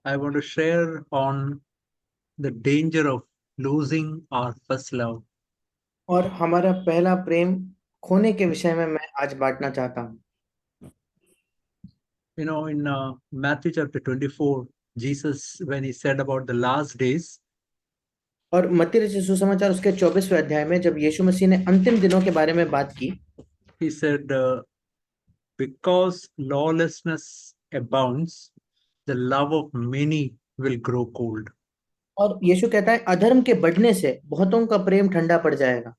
I want to share on the danger of losing our first love. और हमारा पहला प्रेम खोने के विषय में मैं आज बांटना चाहता हूँ। In Matthew chapter 24, Jesus, when he said about the last days, और मत्ती रचित सुसमाचार उसके 24वें अध्याय में जब यीशु मसीह ने अंतिम दिनों के बारे में बात की, he said, because lawlessness abounds, the love of many will grow cold. और यीशु कहता है अधर्म के बढ़ने से बहुतों का प्रेम ठंडा पड़ जाएगा।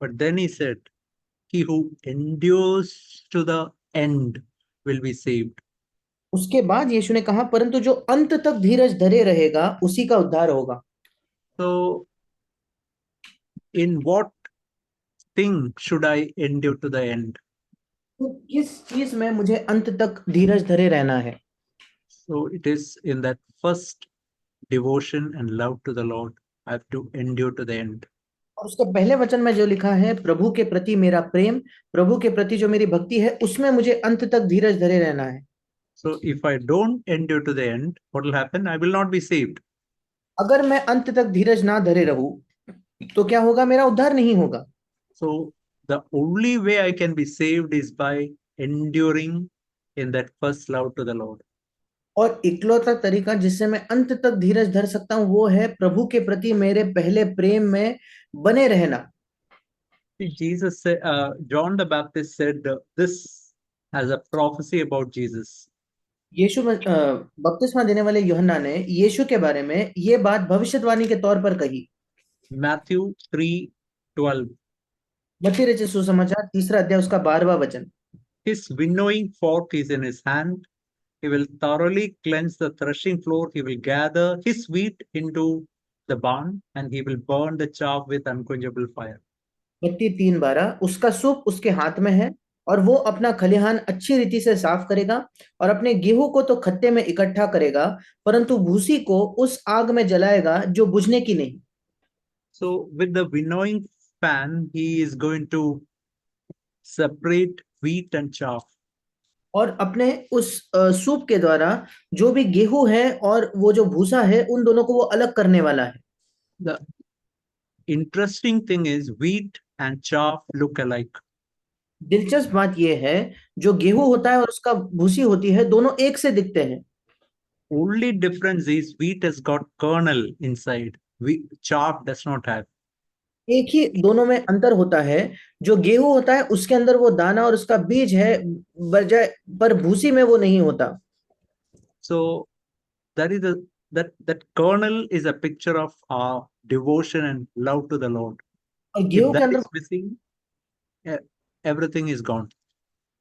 But then he said, he who endures to the end will be saved. उसके बाद यीशु ने कहा परंतु जो अंत तक धीरज धरे रहेगा उसी का उद्धार होगा। So, in what thing should I endure to the end? तो किस चीज में मुझे अंत तक धीरज धरे रहना है? So, it is in that first devotion and love to the Lord. I have to endure to the end. और उसके पहले वचन में जो लिखा है प्रभु के प्रति मेरा प्रेम, प्रभु के प्रति जो मेरी भक्ति है उसमें मुझे अंत तक धीरज धरे रहना है। So, if I don't endure to the end, what will happen? I will not be saved. अगर मैं अंत तक धीरज ना धरे रहूं तो क्या होगा? मेरा उद्धार नहीं होगा। So, the only way I can be saved is by enduring in that first love to the Lord. और इकलौता तरीका जिससे मैं अंत तक धीरज धर सकता हूं वो है प्रभु के प्रति मेरे पहले प्रेम में बने रहना। Jesus said, John the Baptist said this as a prophecy about Jesus. बपतिस्मा देने वाले यूहन्ना ने यीशु के बारे में ये बात भविष्यवाणी के तौर पर कही। Matthew 3:12. मत्ती रचित सुसमाचार 3 अध्याय उसका 12वां वचन। His winnowing fork is in his hand. He will thoroughly cleanse the threshing floor. He will gather his wheat into the barn, and he will burn the chaff with unquenchable fire. मत्ती 3:12 उसका soup उसके हाथ में है और वो अपना खलिहान अच्छी रीति से साफ करेगा और अपने गेहूं को तो खत्ते में इकट्ठा करेगा परंतु भूसी को उस आग में जलाएगा जो बुझने की नहीं। So, with the winnowing fan, he is going to separate wheat and chaff. और अपने उस सूप के द्वारा जो भी गेहूं है और वो जो भूसा है उन दोनों को वो अलग करने वाला है। The interesting thing is, wheat and chaff look alike. दिलचस्प बात यह है जो गेहूं होता है और उसका भूसी होती है दोनों एक से दिखते हैं। Only difference is wheat has got kernel inside. Chaff does not have. एक ही दोनों में अंतर होता है, जो गेहूं होता है उसके अंदर वो दाना और उसका बीज है बजाय पर भूसी में वो नहीं होता। So that is that kernel is a picture of our devotion and love to the Lord. और If गेहूं के that अंदर is missing, everything is gone.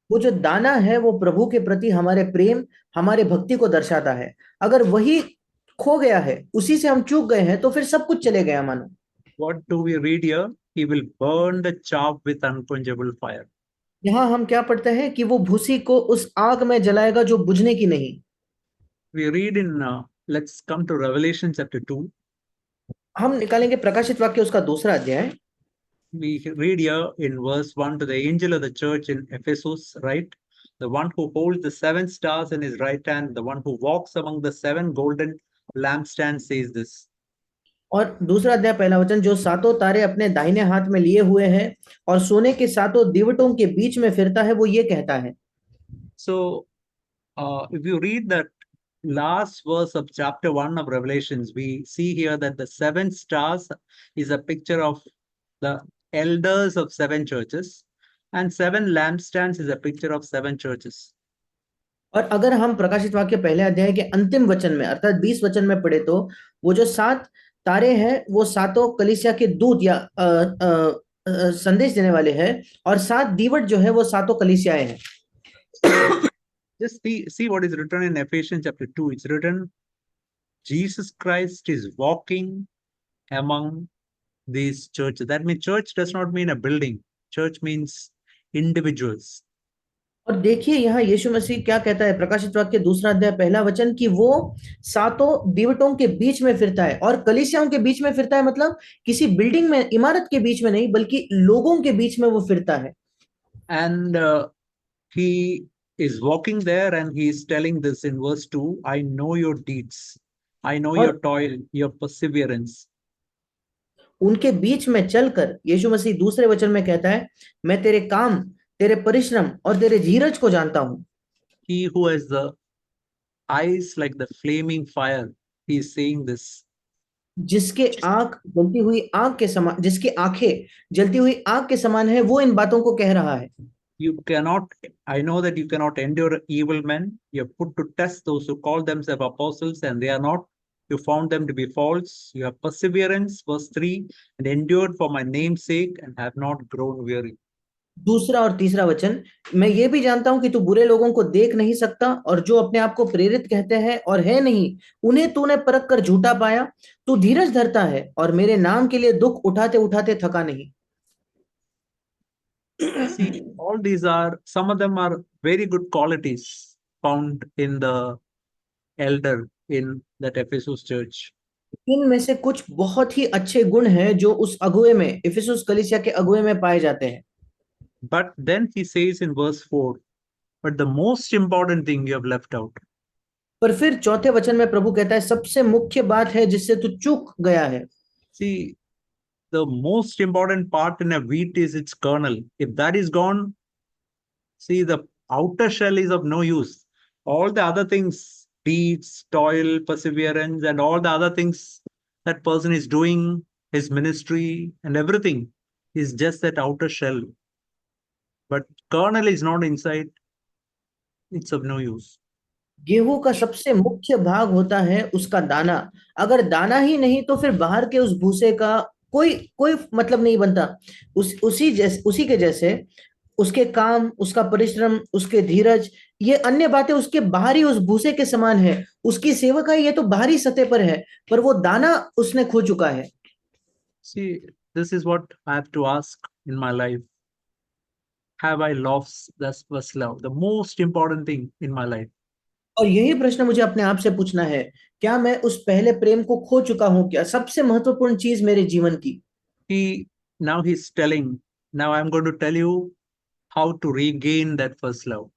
वो जो दाना है वो प्रभु के प्रति हमारे प्रेम हमारे भक्ति को दर्शाता है। अगर वही खो गया है, उसी से हम चूक गए हैं तो फिर सब कुछ चले गया मानो। What do we read here? He will burn the chaff with unquenchable fire. यहाँ हम क्या पढ़ते हैं कि वो भूसी को उस आग में जलाएगा जो बुझने की नहीं। We read in let's come to Revelation chapter 2. हम निकालेंगे प्रकाशित वाक्य उसका 2 अध्याय। We read here in verse 1 to the angel of the church in Ephesus, right? The one who holds the 7 stars in his right hand, the one who walks among the 7 golden lampstands says this. और 2 अध्याय 1 वचन, जो सातों तारे अपने दाहिने हाथ में लिए हुए हैं और सोने के सातों दीवटों के बीच में फिरता है, वो ये कहता है। So, if you read that last verse of chapter 1 of Revelations, we see here that the 7 stars is a picture of the elders of 7 churches, and 7 lampstands is a picture of 7 churches. और अगर हम प्रकाशित वाक्य पहले अध्याय के अंतिम वचन में अर्थात 20 वचन में पढ़े तो वो जो 7 तारे हैं वो सातों कलीसिया के दूत या संदेश देने वाले हैं और 7 दीवट जो है वो सातों कलीसियाएं हैं। So just see what is written in Ephesians chapter 2. It's written, Jesus Christ is walking among these churches. That means church does not mean a building. Church means individuals. और देखिए यहाँ यीशु मसीह क्या कहता है, प्रकाशित वाक्य 2 अध्याय 1 वचन, कि वो सातों दीवटों के बीच में फिरता है और कलीसियाओं के बीच में फिरता है, मतलब किसी बिल्डिंग में इमारत के बीच में नहीं बल्कि लोगों के बीच में वो फिरता है। And he is walking there and he is telling this in verse 2, I know your deeds. I know और your toil, your perseverance. उनके बीच में चलकर यीशु मसीह दूसरे वचन में कहता है, मैं तेरे काम, तेरे परिश्रम और तेरे धीरज को जानता हूं। He who has the eyes like the flaming fire, he is saying this. जिसके आंख जलती हुई आग के समान, जिसकी आंखें जलती हुई आग के समान है, वो इन बातों को कह रहा है। You cannot, I know that you cannot endure evil men. You have put to test those who call themselves apostles and they are not. You found them to be false. You have perseverance, verse 3, and endured for my name's sake and have not grown weary. दूसरा और तीसरा वचन, मैं ये भी जानता हूं कि तू बुरे लोगों को देख नहीं सकता, और जो अपने आप को प्रेरित कहते हैं और है नहीं, उन्हें तूने परख कर झूठा पाया। तू धीरज धरता है और मेरे नाम के लिए दुख उठाते उठाते थका नहीं। See, all these are, some of them are very good qualities found in the elder in that Ephesus church. इनमें से कुछ बहुत ही अच्छे गुण हैं जो उस अगुए में, इफिसुस कलीसिया के अगुए में पाए जाते हैं। But then he says in verse 4, but the most important thing you have left out. पर फिर चौथे वचन में प्रभु कहता है, सबसे मुख्य बात है जिससे तू चूक गया है। See, the most important part in a wheat is its kernel. If that is gone, see, the outer shell is of no use. All the other things, deeds, toil, perseverance, and all the other things that person is doing, his ministry and everything is just that outer shell. But kernel is not inside, it's of no use. गेहूं का सबसे मुख्य भाग होता है उसका दाना। अगर दाना ही नहीं तो फिर बाहर के उस भूसे का कोई कोई मतलब नहीं बनता। उसी के जैसे उसके काम, उसका परिश्रम, उसके धीरज, ये अन्य बातें उसके बाहरी उस भूसे के समान है। उसकी सेवकाई ये तो बाहरी सतह पर है, पर वो दाना उसने खो चुका है। See, this is what I have to ask in my life. Have I lost this first love? The most important thing in my life. और यही प्रश्न मुझे अपने आप से पूछना है, क्या मैं उस पहले प्रेम को खो चुका हूं? क्या सबसे महत्वपूर्ण चीज मेरे जीवन की? Now he's telling, now I'm going to tell you how to regain that first love.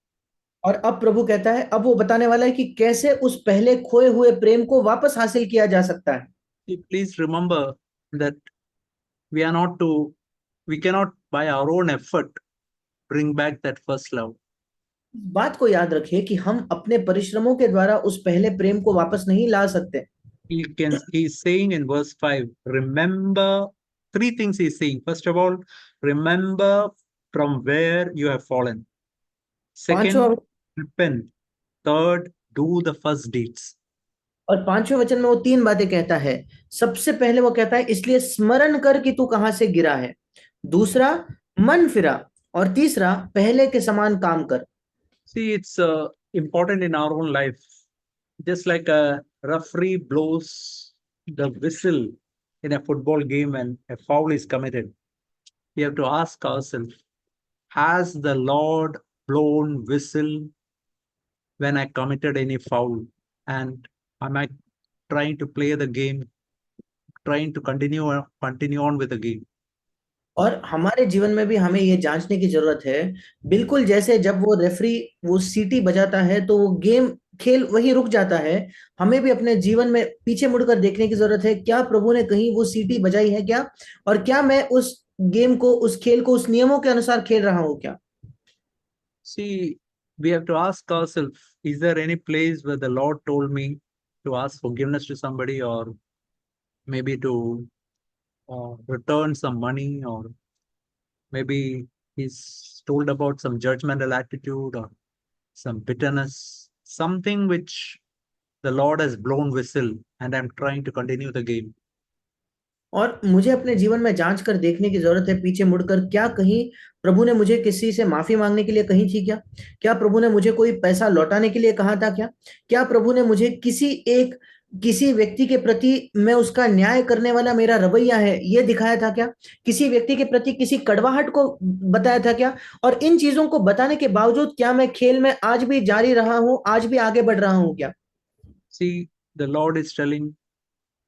और अब प्रभु कहता है, अब वो बताने वाला है कि कैसे उस पहले खोए हुए प्रेम को वापस हासिल किया जा सकता है। Please remember that we cannot by our own effort bring back that first love. बात को याद रखिए कि हम अपने परिश्रमों के द्वारा उस पहले प्रेम को वापस नहीं ला सकते। He's saying in verse 5, remember three things he's saying. First of all, remember from where you have fallen. पांचवा Second, repent. Third, do the first deeds. और पांचवें वचन में वो तीन बातें कहता है। सबसे पहले वो कहता है, इसलिए स्मरण कर कि तू कहां से गिरा है। दूसरा, मन फिरा। और तीसरा, पहले के समान काम कर। See, it's important in our own life. Just like a referee blows the whistle in a football game and a foul is committed, we have to ask ourselves, has the Lord blown whistle when I committed any foul? And am I trying to play the game, trying to continue on with the game? और हमारे जीवन में भी हमें ये जांचने की जरूरत है, बिल्कुल जैसे जब वो रेफरी वो सीटी बजाता है तो वो गेम, खेल वही रुक जाता है। हमें भी अपने जीवन में पीछे मुड़कर देखने की जरूरत है, क्या प्रभु ने कहीं वो सीटी बजाई है क्या, और क्या मैं उस गेम को, उस खेल को उस नियमों के अनुसार खेल रहा हूं क्या। See, we have to ask ourselves, is there any place where the Lord told me to ask forgiveness to somebody, or maybe to return some money, or maybe he's told about some judgmental attitude or some bitterness, something which the Lord has blown whistle and I'm trying to continue the game. और मुझे अपने जीवन में जांच कर देखने की जरूरत है, पीछे मुड़कर, क्या कहीं प्रभु ने मुझे किसी से माफी मांगने के लिए कही थी क्या? क्या प्रभु ने मुझे कोई पैसा लौटाने के लिए कहा था क्या? क्या प्रभु ने मुझे किसी व्यक्ति के प्रति मैं उसका न्याय करने वाला मेरा रवैया है ये दिखाया था क्या? किसी व्यक्ति के प्रति किसी कड़वाहट को बताया था क्या? और इन चीजों को बताने के बावजूद क्या मैं खेल में आज भी जारी रहा हूं, आज भी आगे बढ़ रहा हूं क्या? See, the Lord is telling,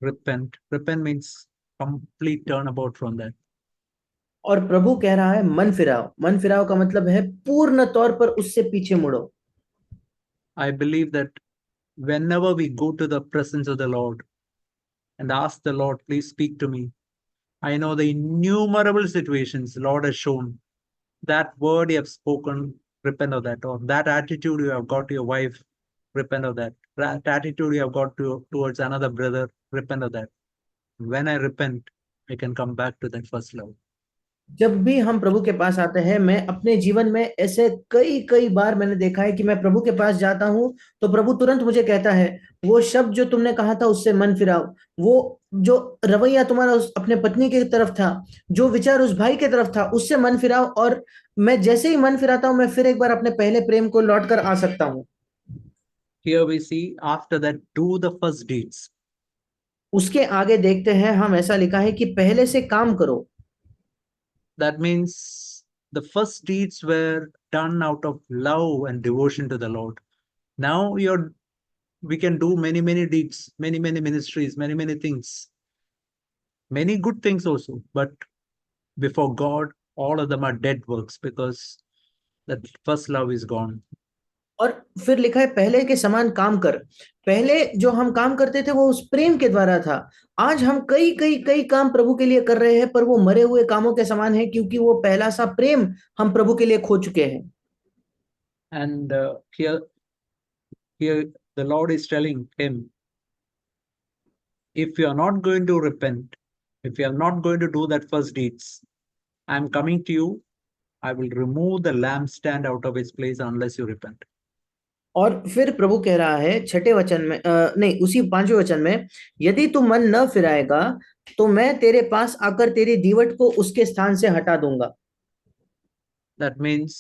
repent. Repent means complete turnabout from that. और प्रभु कह रहा है, मन फिराओ। मन फिराओ का मतलब है पूर्ण तौर पर उससे पीछे मुड़ो। I believe that whenever we go to the presence of the Lord and ask the Lord, please speak to me, I know the innumerable situations Lord has shown. That word you have spoken, repent of that. Or that attitude you have got to your wife, repent of that. That attitude you have got towards another brother, repent of that. When I repent, I can come back to that first love. जब भी हम प्रभु के पास आते हैं, मैं अपने जीवन में ऐसे कई कई बार मैंने देखा है कि मैं प्रभु के पास जाता हूं तो प्रभु तुरंत मुझे कहता है, वो शब्द जो तुमने कहा था उससे मन फिराओ, वो जो रवैया तुम्हारा उस अपने पत्नी की तरफ था, जो विचार उस भाई की तरफ था, उससे मन फिराओ। और मैं जैसे ही मन फिराता हूं, मैं फिर एक बार अपने पहले प्रेम को लौट कर आ सकता हूं। Here we see after that, do the first deeds. उसके आगे देखते हैं हम, ऐसा लिखा है कि पहले से काम करो। That means the first deeds were done out of love and devotion to the Lord. Now we can do many deeds, many ministries, many things, many good things also. But before God, all of them are dead works because that first love is gone. और फिर लिखा है पहले के समान काम कर। पहले जो हम काम करते थे वो उस प्रेम के द्वारा था। आज हम कई कई कई काम प्रभु के लिए कर रहे हैं, पर वो मरे हुए कामों के समान है, क्योंकि वो पहला सा प्रेम हम प्रभु के लिए खो चुके हैं। And here the Lord is telling him, if you are not going to repent, if you are not going to do that first deeds, I am coming to you. I will remove the lampstand out of its place unless you repent. और फिर प्रभु कह रहा है छठे वचन में, नहीं, उसी पांचवें वचन में, यदि तू मन न फिराएगा तो मैं तेरे पास आकर तेरी दीवट को उसके स्थान से हटा दूंगा। That means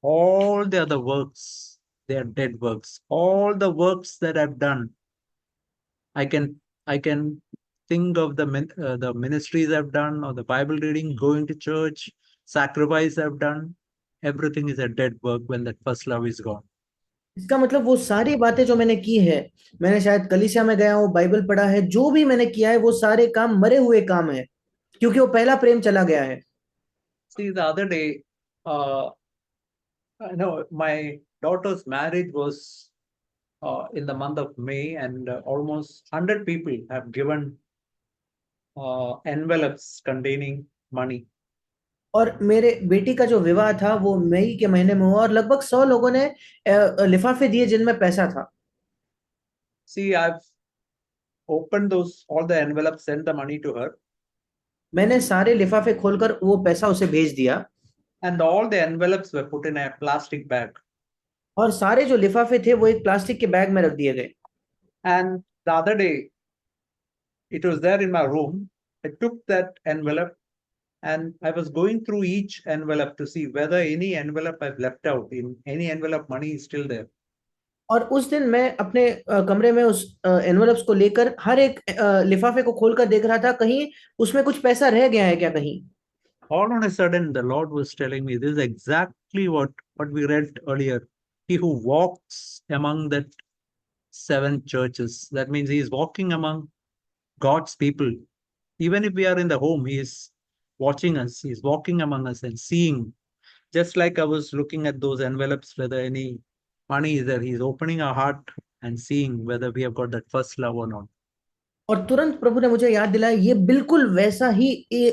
all the other works, they are dead works. All the works that I've done, I can think of the ministries I've done, or the Bible reading, going to church, sacrifice I've done. Everything is a dead work when that first love is gone. इसका मतलब वो सारी बातें जो मैंने की है, मैंने शायद कलीसिया में गया हूँ, बाइबल पढ़ा है, जो भी मैंने किया है वो सारे काम मरे हुए काम है, क्योंकि वो पहला प्रेम चला गया है। See, the other day, I know my daughter's marriage was in the month of May, and almost 100 people have given envelopes containing money. और मेरे बेटी का जो विवाह था वो मई के महीने में हुआ, और लगभग 100 लोगों ने लिफाफे दिए जिनमें पैसा था। See, I've opened all the envelopes, sent the money to her, मैंने सारे लिफाफे खोलकर वो पैसा उसे भेज दिया, and all the envelopes were put in a plastic bag. और सारे जो लिफाफे थे वो एक प्लास्टिक के बैग में रख दिए गए। And the other day, it was there in my room. I took that envelope and I was going through each envelope to see whether any envelope I've left out. In any envelope, money is still there. और उस दिन मैं अपने कमरे में उस envelopes को लेकर हर एक लिफाफे को खोलकर देख रहा था, कहीं उसमें कुछ पैसा रह गया है क्या कहीं। All on a sudden, the Lord was telling me, this is exactly what we read earlier. He who walks among that 7 churches, that means he is walking among God's people. Even if we are in the home, he is watching us, he is walking among us and seeing. Just like I was looking at those envelopes, whether any money is there, he is opening our heart and seeing whether we have got that first love or not. और तुरंत प्रभु ने मुझे याद दिलाया, ये बिल्कुल वैसा ही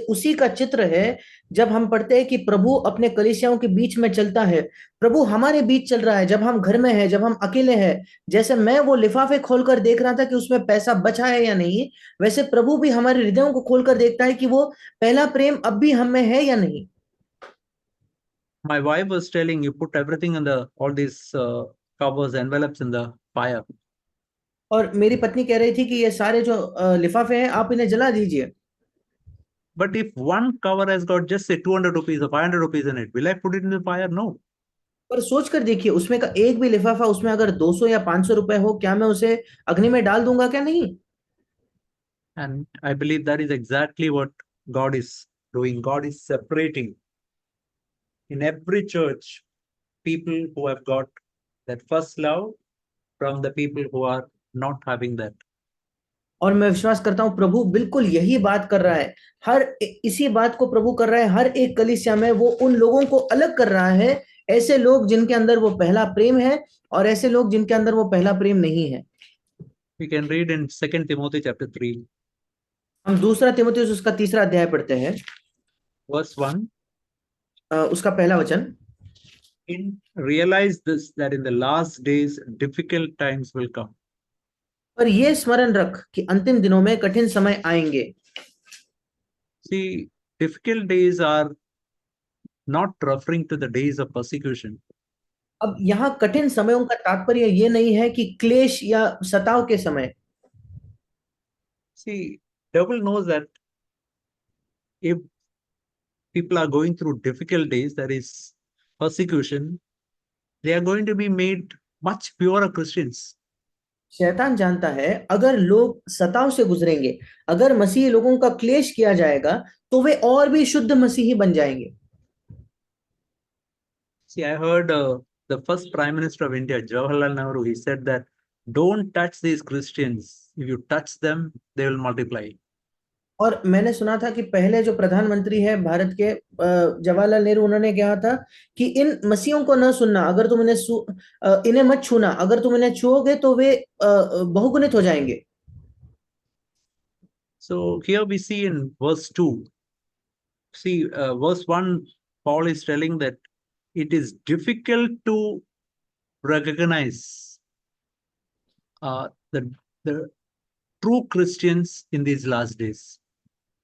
उसी का चित्र है जब हम पढ़ते हैं कि प्रभु अपने कलीसियाओं के बीच में चलता है। प्रभु हमारे बीच चल रहा है, जब हम घर में हैं, जब हम अकेले हैं। जैसे मैं वो लिफाफे खोलकर देख रहा था कि उसमें पैसा बचा है या नहीं, वैसे प्रभु भी हमारे हृदयों को खोलकर देखता है कि वो पहला प्रेम अब भी हम में है या नहीं। My wife was telling, you put everything in all these covers, envelopes in the fire. और मेरी पत्नी कह रही थी कि ये सारे जो लिफाफे हैं आप इन्हें जला दीजिए। But if one cover has got just say 200 rupees or 500 rupees in it, will I put it in the fire? No. पर सोच कर देखिए, उसमें का एक भी लिफाफा, उसमें अगर 200 या 500 रुपए हो, क्या मैं उसे अग्नि में डाल दूंगा क्या? नहीं। And I believe that is exactly what God is doing. God is separating in every church people who have got that first love from the people who are not having that. और मैं विश्वास करता हूं प्रभु बिल्कुल यही बात कर रहा है। इसी बात को प्रभु कर रहा है हर एक कलीसिया में। वो उन लोगों को अलग कर रहा है, ऐसे लोग जिनके अंदर वो पहला प्रेम है और ऐसे लोग जिनके अंदर वो पहला प्रेम नहीं है। We can read in 2 Timothy chapter 3, हम दूसरा तीमुथियुस उसका तीसरा अध्याय पढ़ते हैं, verse 1. उसका पहला वचन। Realize this, that in the last days difficult times will come. और ये स्मरण रख कि अंतिम दिनों में कठिन समय आएंगे। See, difficult days are not referring to the days of persecution. अब यहाँ कठिन समयों का तात्पर्य ये नहीं है कि क्लेश या सताव के समय। See, devil knows that if people are going through difficult days, that is persecution, they are going to be made much purer Christians. शैतान जानता है अगर लोग सताव से गुजरेंगे, अगर मसीही लोगों का क्लेश किया जाएगा तो वे और भी शुद्ध मसीही बन जाएंगे। See, I heard the first Prime Minister of India, Jawaharlal Nehru, he said that don't touch these Christians. If you touch them, they will multiply. और मैंने सुना था कि पहले जो प्रधानमंत्री है भारत के, जवाहरलाल नेहरू, उन्होंने कहा था कि इन मसीहों को न सुनना, अगर तुम इन्हें मत छूना, अगर तुम इन्हें छुओगे तो वे बहुगुणित हो जाएंगे। So here we see in verse 2, see, verse 1, Paul is telling that it is difficult to recognize the true Christians in these last days.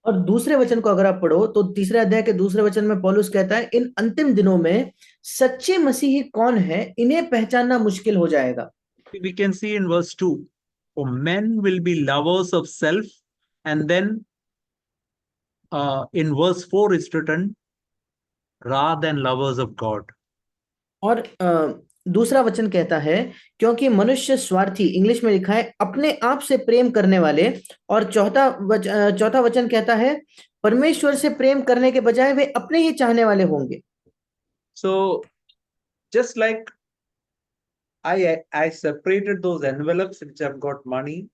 और दूसरे वचन को अगर आप पढ़ो तो तीसरे अध्याय के दूसरे वचन में पौलुस कहता है इन अंतिम दिनों में सच्चे मसीही कौन है इन्हें पहचानना मुश्किल हो जाएगा। We can see in verse 2, for men will be lovers of self, and then in verse 4 it's written, rather than lovers of God. और दूसरा वचन कहता है क्योंकि मनुष्य स्वार्थी, इंग्लिश में लिखा है अपने आप से प्रेम करने वाले, और चौथा वचन कहता है परमेश्वर से प्रेम करने के बजाय वे अपने ही चाहने वाले होंगे। So just like I separated those envelopes which have got money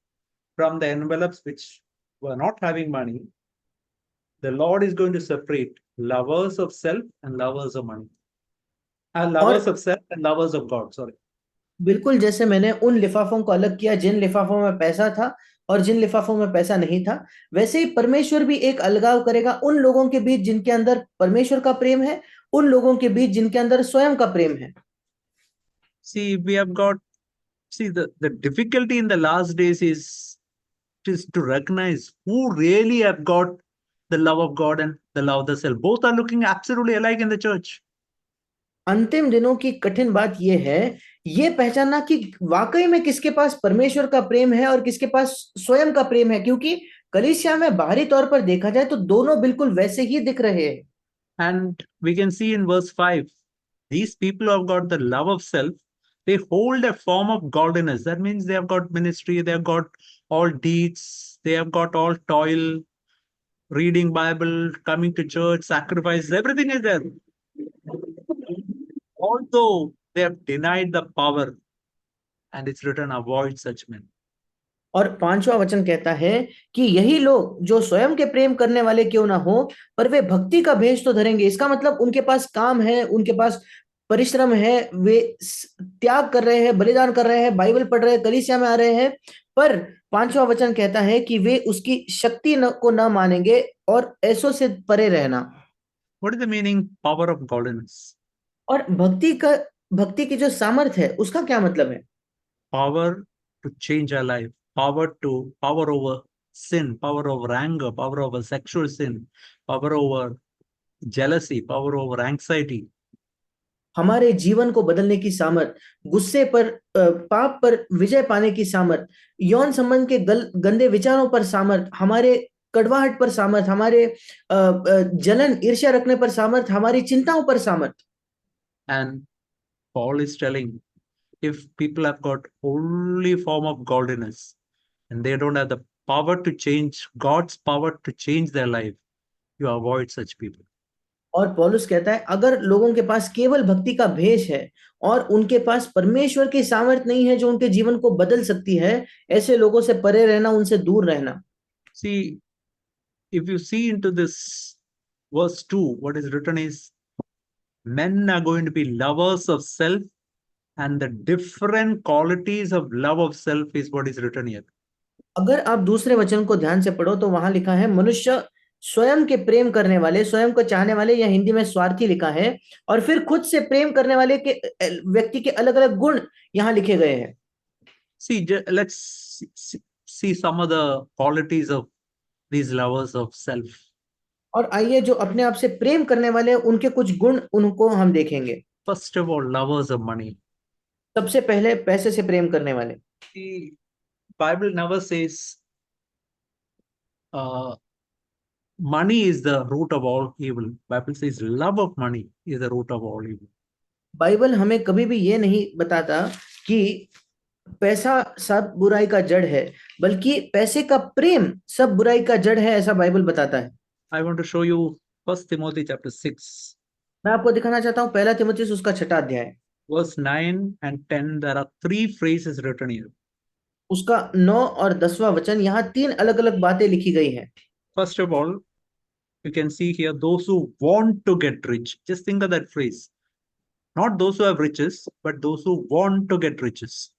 from the envelopes which were not having money, the Lord is going to separate lovers of self and lovers of money. Lovers of self and lovers of God, sorry. बिल्कुल जैसे मैंने उन लिफाफों को अलग किया जिन लिफाफों में पैसा था और जिन लिफाफों में पैसा नहीं था, वैसे ही परमेश्वर भी एक अलगाव करेगा उन लोगों के बीच जिनके अंदर परमेश्वर का प्रेम है, उन लोगों के बीच जिनके अंदर स्वयं का प्रेम है। See, we have got, see, the difficulty in the last days is to recognize who really have got the love of God and the love of the self. Both are looking absolutely alike in the church. अंतिम दिनों की कठिन बात यह है, ये पहचानना कि वाकई में किसके पास परमेश्वर का प्रेम है और किसके पास स्वयं का प्रेम है, क्योंकि कलीसिया में बाहरी तौर पर देखा जाए तो दोनों बिल्कुल वैसे ही दिख रहे हैं। And we can see in verse 5, these people who have got the love of self, they hold a form of godliness. That means they have got ministry, they have got all deeds, they have got all toil, reading Bible, coming to church, sacrifices, everything is there. Although they have denied the power, and it's written, avoid such men. और पांचवा वचन कहता है कि यही लोग जो स्वयं के प्रेम करने वाले क्यों ना हो, पर वे भक्ति का भेष तो धरेंगे। इसका मतलब उनके पास काम है, उनके पास परिश्रम है, वे त्याग कर रहे हैं, बलिदान कर रहे हैं, बाइबल पढ़ रहे हैं, कलीसिया में आ रहे हैं, पर पांचवा वचन कहता है कि वे उसकी शक्ति को न मानेंगे और ऐसों से परे रहना। What is the meaning power of godliness? और भक्ति की जो सामर्थ है उसका क्या मतलब है? Power to change our life, power over sin, power over anger, power over sexual sin, power over jealousy, power over anxiety. हमारे जीवन को बदलने की सामर्थ, गुस्से पर, पाप पर विजय पाने की सामर्थ, यौन संबंध के गंदे विचारों पर सामर्थ, हमारे कड़वाहट पर सामर्थ, हमारे जलन ईर्ष्या रखने पर सामर्थ, हमारी चिंताओं पर सामर्थ। And Paul is telling, if people have got only form of godliness and they don't have the power to change, God's power to change their life, you avoid such people. और पौलुस कहता है अगर लोगों के पास केवल भक्ति का भेष है और उनके पास परमेश्वर की सामर्थ नहीं है जो उनके जीवन को बदल सकती है, ऐसे लोगों से परे रहना, उनसे दूर रहना। See, if you see into this verse 2, what is written is, Men are going to be lovers of self, and the different qualities of love of self is what is written here. अगर आप दूसरे वचन को ध्यान से पढ़ो तो वहां लिखा है मनुष्य स्वयं के प्रेम करने वाले, स्वयं को चाहने वाले, या हिंदी में स्वार्थी लिखा है, और फिर खुद से प्रेम करने वाले के व्यक्ति के अलग अलग गुण यहाँ लिखे गए हैं। Let's see some of the qualities of these lovers of self. और आइए जो अपने आप से प्रेम करने वाले हैं, उनके कुछ गुण उनको हम देखेंगे। First of all, lovers of money. सबसे पहले पैसे से प्रेम करने वाले। The Bible never says money is the root of all evil. Bible says love of money is the root of all evil. Bible हमें कभी भी ये नहीं बताता कि पैसा सब बुराई का जड़ है, बल्कि पैसे का प्रेम सब बुराई का जड़ है, ऐसा बाइबल बताता है। I want to show you 1 Timothy chapter 6. मैं आपको दिखाना चाहता हूँ पहला तीमुथियुस उसका 6वां अध्याय, Verse 9 and 10, there are 3 phrases written here. उसका 9 और 10वां वचन, यहाँ 3 अलग अलग बातें लिखी गई हैं। First of all, you can see here those who want to get rich. Just think of that phrase. Not those who have riches, but those who want to get riches.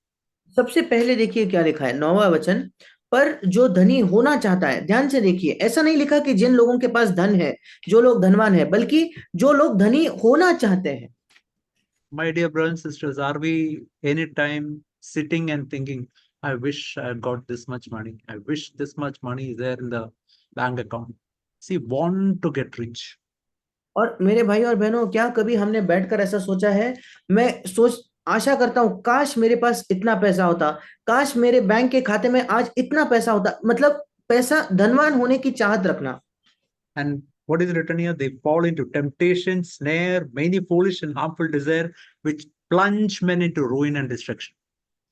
सबसे पहले देखिए क्या लिखा है, 9वां वचन, पर जो धनी होना चाहता है। ध्यान से देखिए, ऐसा नहीं लिखा कि जिन लोगों के पास धन है, जो लोग धनवान है, बल्कि जो लोग धनी होना चाहते हैं। My dear brothers and sisters, are we anytime sitting and thinking, I wish I had got this much money. I wish this much money is there in the bank account. See, want to get rich. और मेरे भाई और बहनों, क्या कभी हमने बैठकर ऐसा सोचा है, मैं सोच आशा करता हूं काश मेरे पास इतना पैसा होता, काश मेरे बैंक के खाते में आज इतना पैसा होता, मतलब पैसा, धनवान होने की चाहत रखना। And what is written here? They fall into temptation, snare, many foolish and harmful desire, which plunge men into ruin and destruction.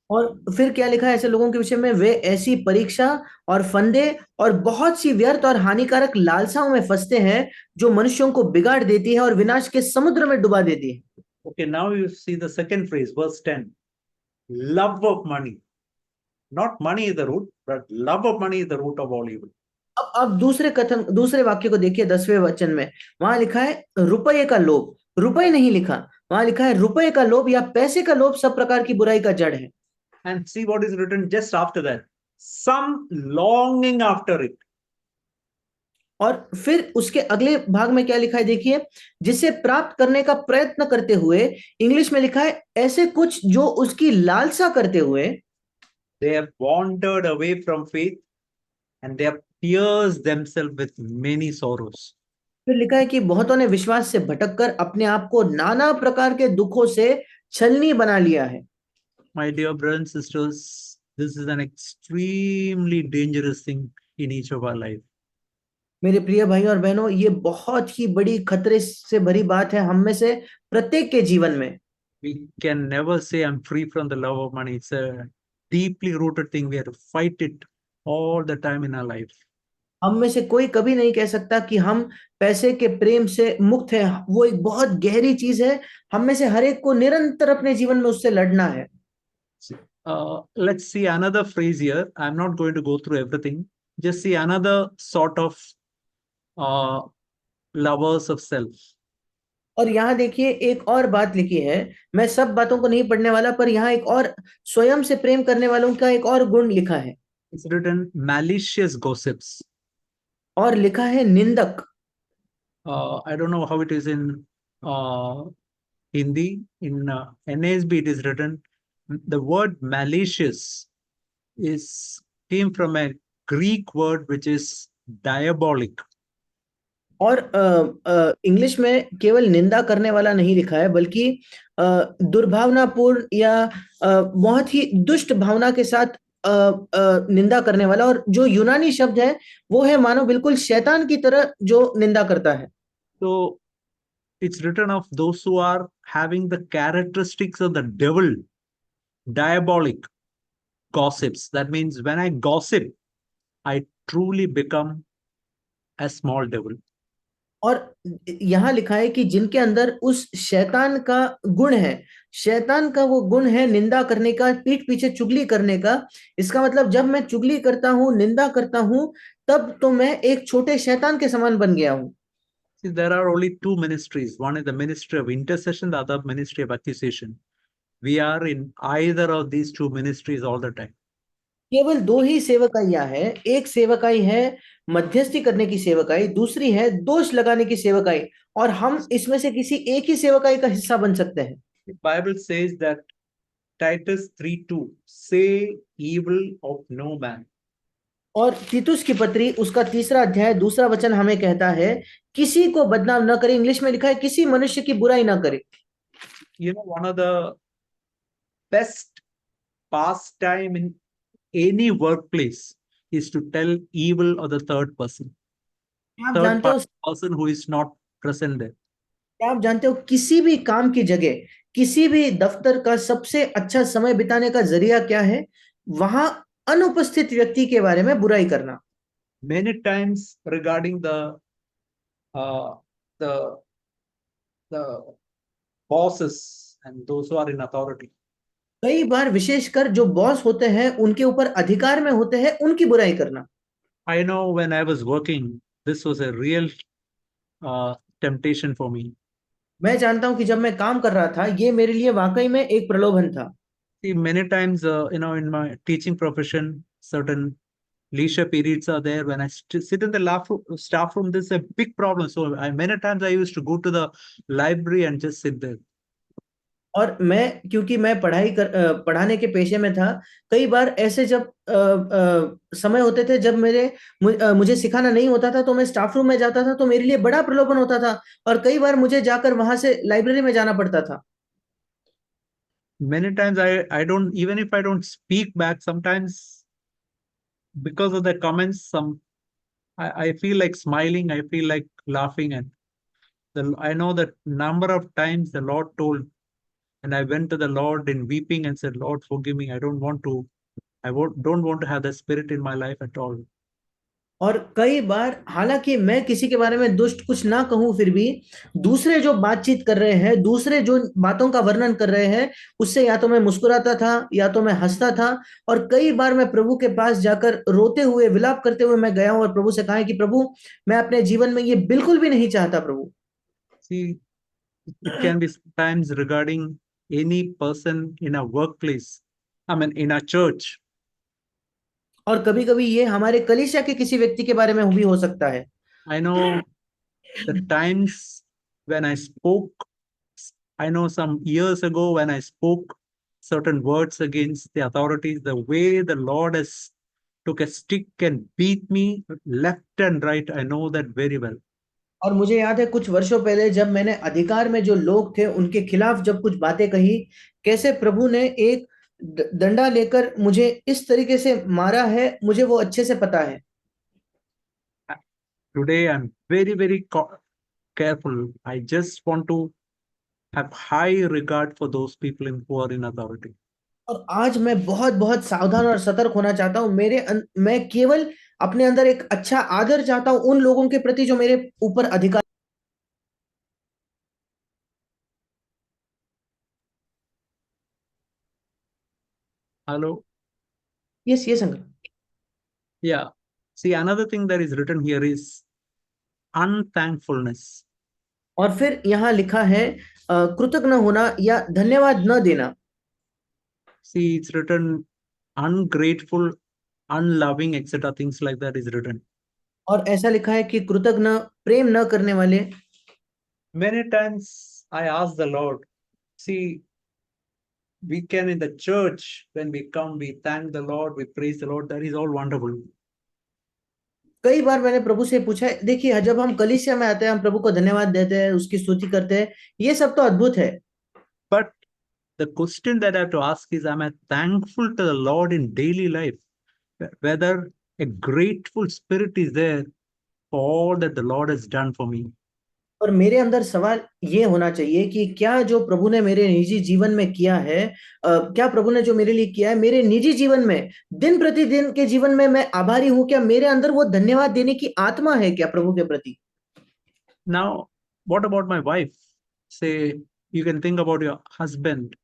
और फिर क्या लिखा है ऐसे लोगों के विषय में, वे ऐसी परीक्षा और फंदे और बहुत सी व्यर्थ और हानिकारक लालसाओं में फंसते हैं, जो मनुष्यों को बिगाड़ देती है और विनाश के समुद्र में डुबा देती है। Okay, now you see the second phrase, verse 10. Love of money. Not money is the root, but love of money is the root of all evil. अब दूसरे वाक्य को देखिए, 10वें वचन में वहां लिखा है रुपये का लोभ। रुपये नहीं लिखा, वहां लिखा है रुपये का लोभ या पैसे का लोभ सब प्रकार की बुराई का जड़ है। And see what is written just after that. Some longing after it. और फिर उसके अगले भाग में क्या लिखा है देखिए, जिसे प्राप्त करने का प्रयत्न करते हुए, इंग्लिश में लिखा है ऐसे कुछ जो उसकी लालसा करते हुए, They have wandered away from faith and they have pierced themselves with many sorrows. फिर लिखा है कि बहुतों ने विश्वास से भटककर अपने आप को नाना प्रकार के दुखों से छलनी बना लिया है। My dear brothers and sisters, this is an extremely dangerous thing in each of our life. मेरे प्रिय भाई और बहनों, ये बहुत ही बड़ी खतरे से भरी बात है हम में से प्रत्येक के जीवन में। We can never say I'm free from the love of money. It's a deeply rooted thing. We have to fight it all the time in our life. हम में से कोई कभी नहीं कह सकता कि हम पैसे के प्रेम से मुक्त हैं। वो एक बहुत गहरी चीज है, हम में से हर एक को निरंतर अपने जीवन में उससे लड़ना है। Let's see another phrase here. I'm not going to go through everything. Just see another sort of lovers of self. और यहाँ देखिए एक और बात लिखी है, मैं सब बातों को नहीं पढ़ने वाला, पर यहाँ एक और स्वयं से प्रेम करने वालों का एक और गुण लिखा है। It's written malicious gossips. और लिखा है निंदक। I don't know how it is in Hindi. In NASB it is written, the word malicious came from a Greek word which is diabolic. और इंग्लिश में केवल निंदा करने वाला नहीं लिखा है, बल्कि दुर्भावनापूर्ण या बहुत ही दुष्ट भावना के साथ निंदा करने वाला, और जो यूनानी शब्द है वो है मानो बिल्कुल शैतान की तरह जो निंदा करता है। So it's written of those who are having the characteristics of the devil, diabolic gossips. That means when I gossip, I truly become a small devil. और यहाँ लिखा है कि जिनके अंदर उस शैतान का गुण है, शैतान का वो गुण है निंदा करने का, पीठ पीछे चुगली करने का। इसका मतलब जब मैं चुगली करता हूँ, निंदा करता हूँ, तब तो मैं एक छोटे शैतान के समान बन गया हूँ। See, there are only two ministries. One is the ministry of intercession, the other ministry of accusation. We are in either of these two ministries all the time. केवल दो ही सेवकाइयां हैं। एक सेवकाई है मध्यस्थी करने की सेवकाई, दूसरी है दोष लगाने की सेवकाई, और हम इसमें से किसी एक ही सेवकाई का हिस्सा बन सकते हैं। The Bible says that Titus 3:2, say evil of no man. और तीतुस की पत्री उसका 3रा अध्याय 2रा वचन हमें कहता है, किसी को बदनाम न करे। इंग्लिश में लिखा है, किसी मनुष्य की बुराई ना करे। You know, one of the best pastime in any workplace is to tell evil of the third person. आप Third जानते हो, person who is not present there. आप जानते हो किसी भी काम की जगह, किसी भी दफ्तर का सबसे अच्छा समय बिताने का जरिया क्या है? वहां अनुपस्थित व्यक्ति के बारे में बुराई करना। Many times regarding uh, the the bosses and those who are in authority. कई बार विशेषकर जो बॉस होते हैं, उनके ऊपर अधिकार में होते हैं, उनकी बुराई करना। I know when I was working, this was a real temptation for me. मैं जानता हूं कि जब मैं काम कर रहा था, ये मेरे लिए वाकई में एक प्रलोभन था। See, many times, in my teaching profession, certain leisure periods are there when I sit in the staff room. This is a big problem. So many times I used to go to the library and just sit there. और मैं, क्योंकि मैं पढ़ाने के पेशे में था, कई बार ऐसे जब समय होते थे जब मुझे सिखाना नहीं होता था, तो मैं स्टाफ रूम में जाता था, तो मेरे लिए बड़ा प्रलोभन होता था, और कई बार मुझे जाकर वहां से लाइब्रेरी में जाना पड़ता था। Many times I don't, even if I don't speak back, sometimes because of the comments, I feel like smiling, I feel like laughing, and I know that number of times the Lord told, and I went to the Lord in weeping and said, Lord, forgive me. don't want to have the spirit in my life at all. और कई बार, हालांकि मैं किसी के बारे में दुष्ट कुछ ना कहूं, फिर भी दूसरे जो बातचीत कर रहे हैं, दूसरे जो बातों का वर्णन कर रहे हैं, उससे या तो मैं मुस्कुराता था या तो मैं हंसता था। और कई बार मैं प्रभु के पास जाकर रोते हुए, विलाप करते हुए मैं गया हूं, और प्रभु से कहा है कि प्रभु, मैं अपने जीवन में ये बिल्कुल भी नहीं चाहता प्रभु। See, it can be sometimes regarding any person in a workplace, I mean, in a church. और कभी कभी ये हमारे कलीसिया के किसी व्यक्ति के बारे में भी हो सकता है। I know the times when I know some years ago when I spoke certain words against the authorities, the way the Lord has took a stick and beat me left and right. I know that very well. और मुझे याद है कुछ वर्षों पहले जब मैंने अधिकार में जो लोग थे उनके खिलाफ जब कुछ बातें कही, कैसे प्रभु ने एक डंडा लेकर मुझे इस तरीके से मारा है, मुझे वो अच्छे से पता है। Today I'm very, very careful. I just want to have high regard for those people who are in authority. और आज मैं बहुत बहुत सावधान और सतर्क होना चाहता हूं। मैं केवल अपने अंदर एक अच्छा आदर चाहता हूं उन लोगों के प्रति जो मेरे ऊपर अधिकार। Hello. Yes uncle. Yeah. See, another thing that is written here is unthankfulness. और फिर यहाँ लिखा है कृतज्ञ होना या धन्यवाद न देना। See, it's written ungrateful, unloving, etc. Things like that is written. और ऐसा लिखा है कि कृतज्ञ, प्रेम न करने वाले। Many times I ask the Lord, see, we can in the church, when we come, we thank the Lord, we praise the Lord. That is all wonderful. कई बार मैंने प्रभु से पूछा है, देखिए जब हम कलीसिया में आते हैं, हम प्रभु को धन्यवाद देते हैं, उसकी स्तुति करते हैं, ये सब तो अद्भुत है। But the question that I have to ask is, am I thankful to the Lord in daily life? Whether a grateful spirit is there for all that the Lord has done for me. और मेरे अंदर सवाल ये होना चाहिए कि क्या जो प्रभु ने मेरे निजी जीवन में किया है, क्या प्रभु ने जो मेरे लिए किया है मेरे निजी जीवन में, दिन प्रतिदिन के जीवन में मैं आभारी हूं? क्या मेरे अंदर वो धन्यवाद देने की आत्मा है क्या प्रभु के प्रति? Now, what about my wife? Say, you can think about your husband.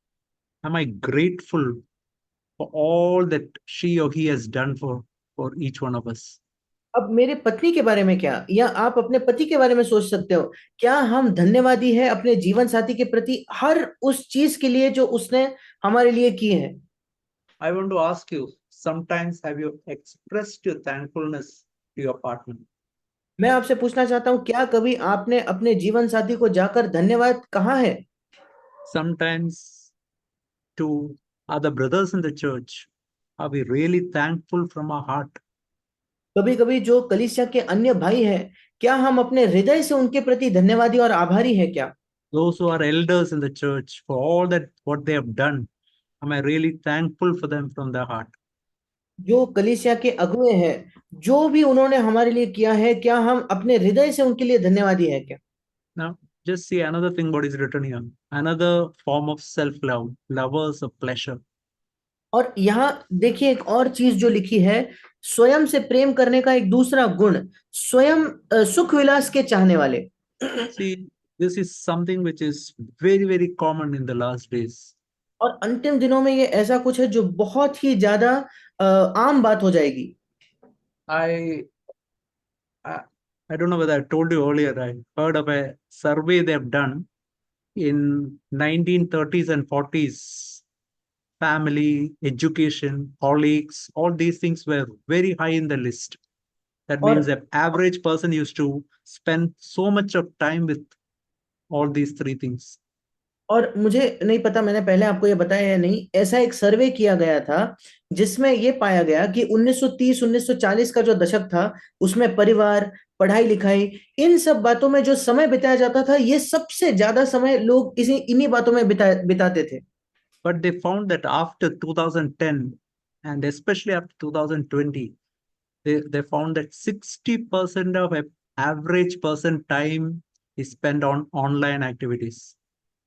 Am I grateful for all that she or he has done for each one of us? अब मेरे पत्नी के बारे में क्या, या आप अपने पति के बारे में सोच सकते हो, क्या हम धन्यवादी है अपने जीवन साथी के प्रति हर उस चीज के लिए जो उसने हमारे लिए की है? I want to ask you, sometimes have you expressed your thankfulness to your partner? मैं आपसे पूछना चाहता हूं, क्या कभी आपने अपने जीवन साथी को जाकर धन्यवाद कहा है? Sometimes to other brothers in the church, are we really thankful from our heart? कभी कभी जो कलीसिया के अन्य भाई हैं, क्या हम अपने हृदय से उनके प्रति धन्यवादी और आभारी है क्या? Those who are elders in the church, for all that what they have done, am I really thankful for them from the heart? जो कलीसिया के अगुए हैं, जो भी उन्होंने हमारे लिए किया है, क्या हम अपने हृदय से उनके लिए धन्यवादी है क्या? Now, just see another thing what is written here. Another form of self-love, lovers of pleasure. और यहाँ देखिए एक और चीज जो लिखी है, स्वयं से प्रेम करने का एक दूसरा गुण, स्वयं सुख विलास के चाहने वाले। See, this is something which is very, very common in the last days. और अंतिम दिनों में ये ऐसा कुछ है जो बहुत ही ज्यादा आम बात हो जाएगी। I, I I don't know whether I told you earlier, I heard of a survey they have done in 1930s and 40s. Family, education, colleagues, all these things were very high in the list. That और means the average person used to spend so much of time with all these three things. और मुझे नहीं पता मैंने पहले आपको ये बताया या नहीं, ऐसा एक सर्वे किया गया था जिसमें ये पाया गया कि 1930-1940 का जो दशक था, उसमें परिवार, पढ़ाई लिखाई, इन सब बातों में जो समय बिताया जाता था, ये सबसे ज्यादा समय लोग इन्हीं बातों में बिताते थे। But they found that after 2010 and especially after 2020, they found that 60% of an average person time is spent on online activities.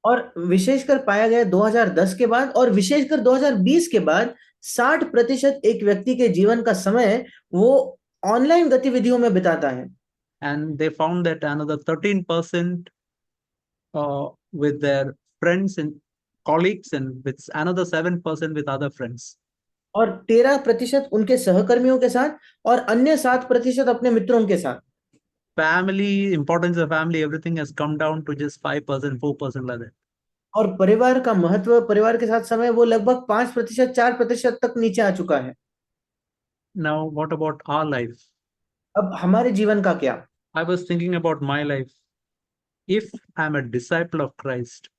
और विशेषकर पाया गया 2010 के बाद और विशेषकर 2020 के बाद 60% एक व्यक्ति के जीवन का समय वो ऑनलाइन गतिविधियों में बिताता है। And they found that another 13% with their friends and colleagues, and with another 7% with other friends. और 13% उनके सहकर्मियों के साथ और अन्य 7% अपने मित्रों के साथ। Family, importance of family, everything has come down to just 5%, 4% like that. और परिवार का महत्व, परिवार के साथ समय, वो लगभग 5%, 4% तक नीचे आ चुका है। Now, what about our life? अब हमारे जीवन का क्या? I was thinking about my life. If I'm a disciple of Christ,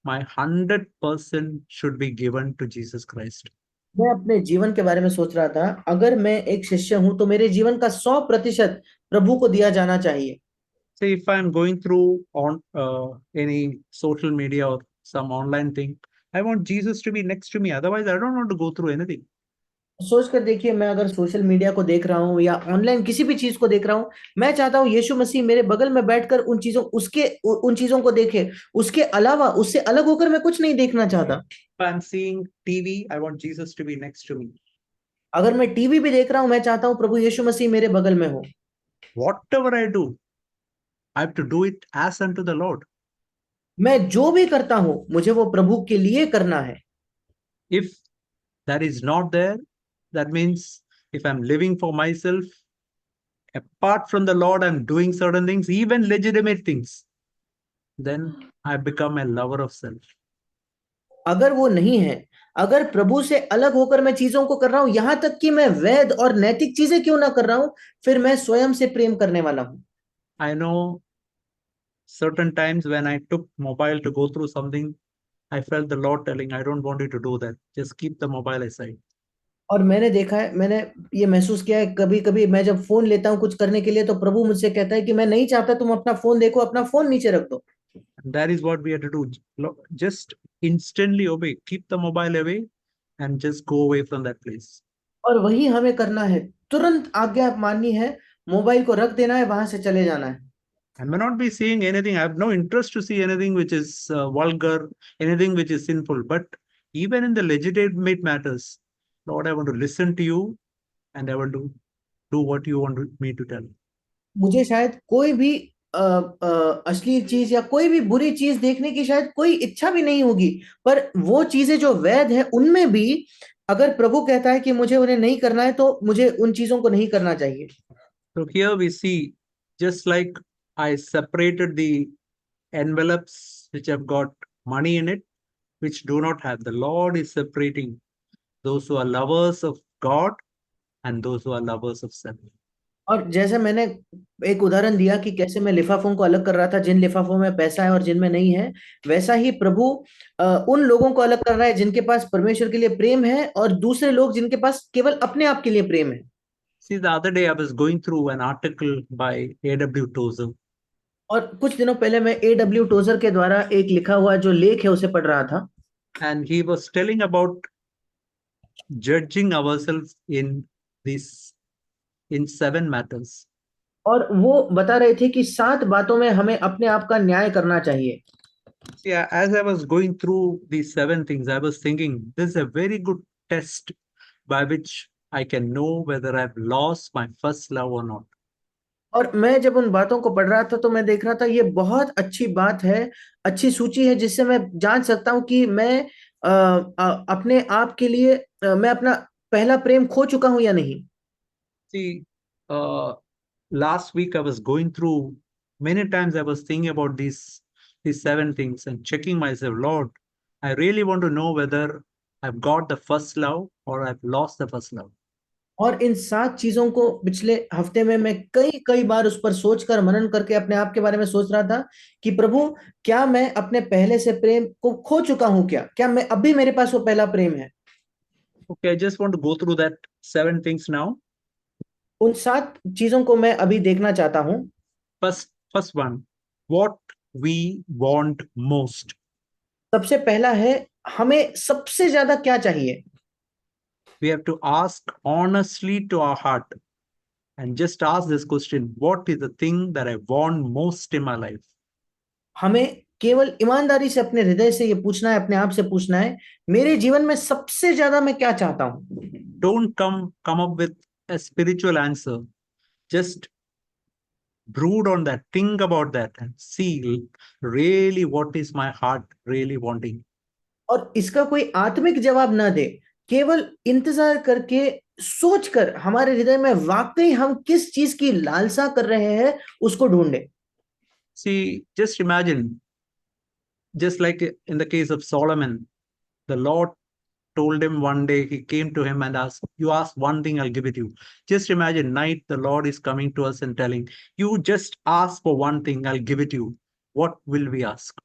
my 100% should be given to Jesus Christ. मैं अपने जीवन के बारे में सोच रहा था, अगर मैं एक शिष्य हूं तो मेरे जीवन का 100% प्रभु को दिया जाना चाहिए। Say if I'm going through on any social media or some online thing, I want Jesus to be next to me. Otherwise, I don't want to go through anything. सोच कर देखिए, मैं अगर सोशल मीडिया को देख रहा हूँ या ऑनलाइन किसी भी चीज को देख रहा हूँ, मैं चाहता हूँ यीशु मसीह मेरे बगल में बैठकर उन चीजों को देखे, उसके अलावा उससे अलग होकर मैं कुछ नहीं देखना चाहता। If I'm seeing TV, I want Jesus to be next to me. अगर मैं टीवी भी देख रहा हूँ, मैं चाहता हूँ प्रभु यीशु मसीह मेरे बगल में हो। Whatever I do, I have to do it as unto the Lord. मैं जो भी करता हूँ मुझे वो प्रभु के लिए करना है। If that is not there, that means if I'm living for myself, apart from the Lord, I'm doing certain things, even legitimate things, then I become a lover of self. अगर वो नहीं है, अगर प्रभु से अलग होकर मैं चीजों को कर रहा हूं, यहां तक कि मैं वैध और नैतिक चीजें क्यों ना कर रहा हूं, फिर मैं स्वयं से प्रेम करने वाला हूं। I know certain times when I took mobile to go through something, I felt the Lord telling, I don't want you to do that. Just keep the mobile aside. और मैंने देखा है, मैंने ये महसूस किया है, कभी कभी मैं जब फोन लेता हूँ कुछ करने के लिए, तो प्रभु मुझसे कहता है कि मैं नहीं चाहता तुम अपना फोन देखो, अपना फोन नीचे रख दो। And that is what we have to do. Just instantly obey. Keep the mobile away and just go away from that place. और वही हमें करना है, तुरंत आज्ञा माननी है, मोबाइल को रख देना है, वहां से चले जाना है। I may not be seeing anything. I have no interest to see anything which is vulgar, anything which is sinful. But even in the legitimate matters, Lord, I want to listen to you and I want to do what you want me to tell. मुझे शायद कोई भी अश्लील चीज या कोई भी बुरी चीज देखने की शायद कोई इच्छा भी नहीं होगी, पर वो चीजें जो वैध है उनमें भी अगर प्रभु कहता है कि मुझे उन्हें नहीं करना है, तो मुझे उन चीजों को नहीं करना चाहिए। So here we see, just like I separated the envelopes which have got money in it, which do not have, the Lord is separating those who are lovers of God and those who are lovers of self. और जैसे मैंने एक उदाहरण दिया कि कैसे मैं लिफाफों को अलग कर रहा था, जिन लिफाफों में पैसा है और जिनमें नहीं है, वैसा ही प्रभु उन लोगों को अलग कर रहा है जिनके पास परमेश्वर के लिए प्रेम है और दूसरे लोग जिनके पास केवल अपने आप के लिए प्रेम है। See, the other day I was going through an article by A.W. Tozer, और कुछ दिनों पहले मैं A.W. टोजर के द्वारा एक लिखा हुआ जो लेख है उसे पढ़ रहा था, and he was telling about judging ourselves in 7 matters. और वो बता रहे थे कि 7 बातों में हमें अपने आप का न्याय करना चाहिए। See, as I was going through these 7 things, I was thinking this is a very good test by which I can know whether I've lost my first love or not. और मैं जब उन बातों को पढ़ रहा था तो मैं देख रहा था ये बहुत अच्छी बात है, अच्छी सूची है जिससे मैं जान सकता हूं कि मैं अपने आप के लिए मैं अपना पहला प्रेम खो चुका हूं या नहीं। See, last week I was going through, many times I was thinking about these 7 things and checking myself, Lord, I really want to know whether I've got the first love or I've lost the first love. और इन 7 चीजों को पिछले हफ्ते में मैं कई कई बार उस पर सोचकर मनन करके अपने आप के बारे में सोच रहा था कि प्रभु, क्या मैं अपने पहले से प्रेम को खो चुका हूं, क्या मैं अभी मेरे पास वो पहला प्रेम है। Okay, I just want to go through that 7 things now. उन 7 चीजों को मैं अभी देखना चाहता हूं। First one, what we want most. सबसे पहला है, हमें सबसे ज्यादा क्या चाहिए। We have to ask honestly to our heart and just ask this question, what is the thing that I want most in my life? हमें केवल ईमानदारी से अपने हृदय से ये पूछना है, अपने आप से पूछना है, मेरे जीवन में सबसे ज्यादा मैं क्या चाहता हूं। Don't come up with a spiritual answer. Just brood on that, think about that, and see really what is my heart really wanting. और इसका कोई आत्मिक जवाब ना दे, केवल इंतजार करके सोचकर हमारे हृदय में वाकई हम किस चीज की लालसा कर रहे हैं उसको ढूंढे। See, just imagine, just like in the case of Solomon, the Lord told him one day, he came to him and asked, you ask one thing, I'll give it you. Just imagine, night, the Lord is coming to us and telling, you just ask for one thing, I'll give it you. What will we ask?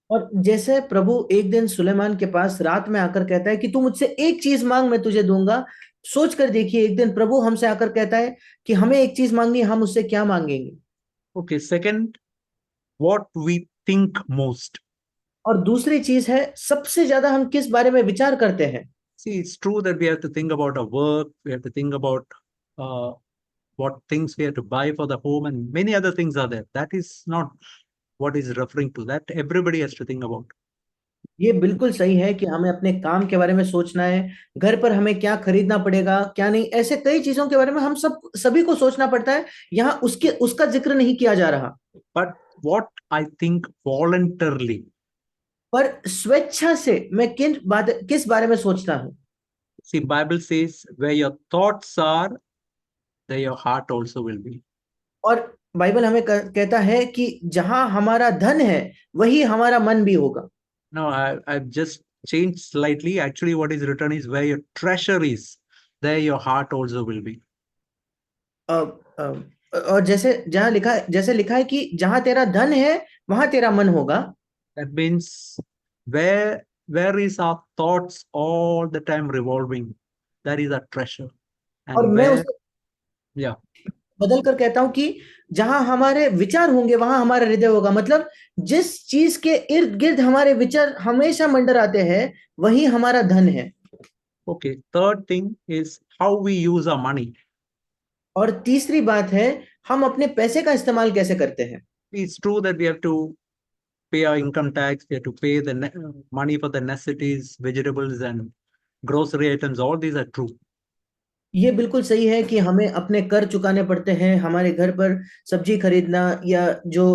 और जैसे प्रभु एक दिन सुलेमान के पास रात में आकर कहता है कि तू मुझसे एक चीज मांग, मैं तुझे दूंगा। सोच कर देखिए, एक दिन प्रभु हमसे आकर कहता है कि हमें एक चीज मांगनी, हम उससे क्या मांगेंगे। Okay, second, what we think most. और दूसरी चीज है, सबसे ज्यादा हम किस बारे में विचार करते हैं। See, it's true that we have to think about our work, we have to think about uh, what things we have to buy for the home, and many other things are there. That is not what is referring to. That everybody has to think about. ये बिल्कुल सही है कि हमें अपने काम के बारे में सोचना है, घर पर हमें क्या खरीदना पड़ेगा क्या नहीं, ऐसे कई चीजों के बारे में हम सभी को सोचना पड़ता है। यहाँ उसका जिक्र नहीं किया जा रहा। But what I think voluntarily. पर स्वेच्छा से मैं किस बारे में सोचता हूँ। See, Bible says, where your thoughts are, there your heart also will be. और बाइबल हमें कहता है कि जहां हमारा धन है वही हमारा मन भी होगा। No, I've just changed slightly. Actually, what is written is, where your treasure is, there your heart also will be. और जैसे लिखा है कि जहां तेरा धन है वहां तेरा मन होगा। That means where is our thoughts all the time revolving, that is our treasure. और And मैं where, उसे yeah, बदल कर कहता हूं कि जहां हमारे विचार होंगे वहां हमारा हृदय होगा। मतलब जिस चीज के इर्द गिर्द हमारे विचार हमेशा मंडराते हैं वही हमारा धन है। okay. Third thing is how we use our money. और तीसरी बात है, हम अपने पैसे का इस्तेमाल कैसे करते हैं। It's true that we have to pay our income tax, we have to pay the money for the necessities, vegetables and grocery items. All these are true. ये बिल्कुल सही है कि हमें अपने कर चुकाने पड़ते हैं, हमारे घर पर सब्जी खरीदना या जो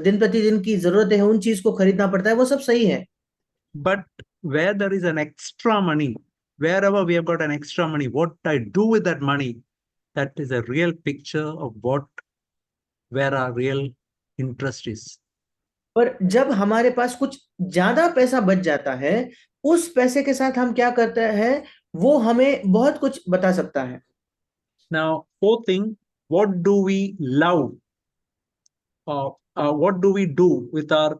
दिन प्रतिदिन की जरूरतें हैं उन चीज को खरीदना पड़ता है, वो सब सही है। But where there is an extra money, wherever we have got an extra money, what I do with that money, that is a real picture of where our real interest is. पर जब हमारे पास कुछ ज्यादा पैसा बच जाता है, उस पैसे के साथ हम क्या करते हैं, वो हमें बहुत कुछ बता सकता है। Now, fourth thing, what do we love? What do we do with our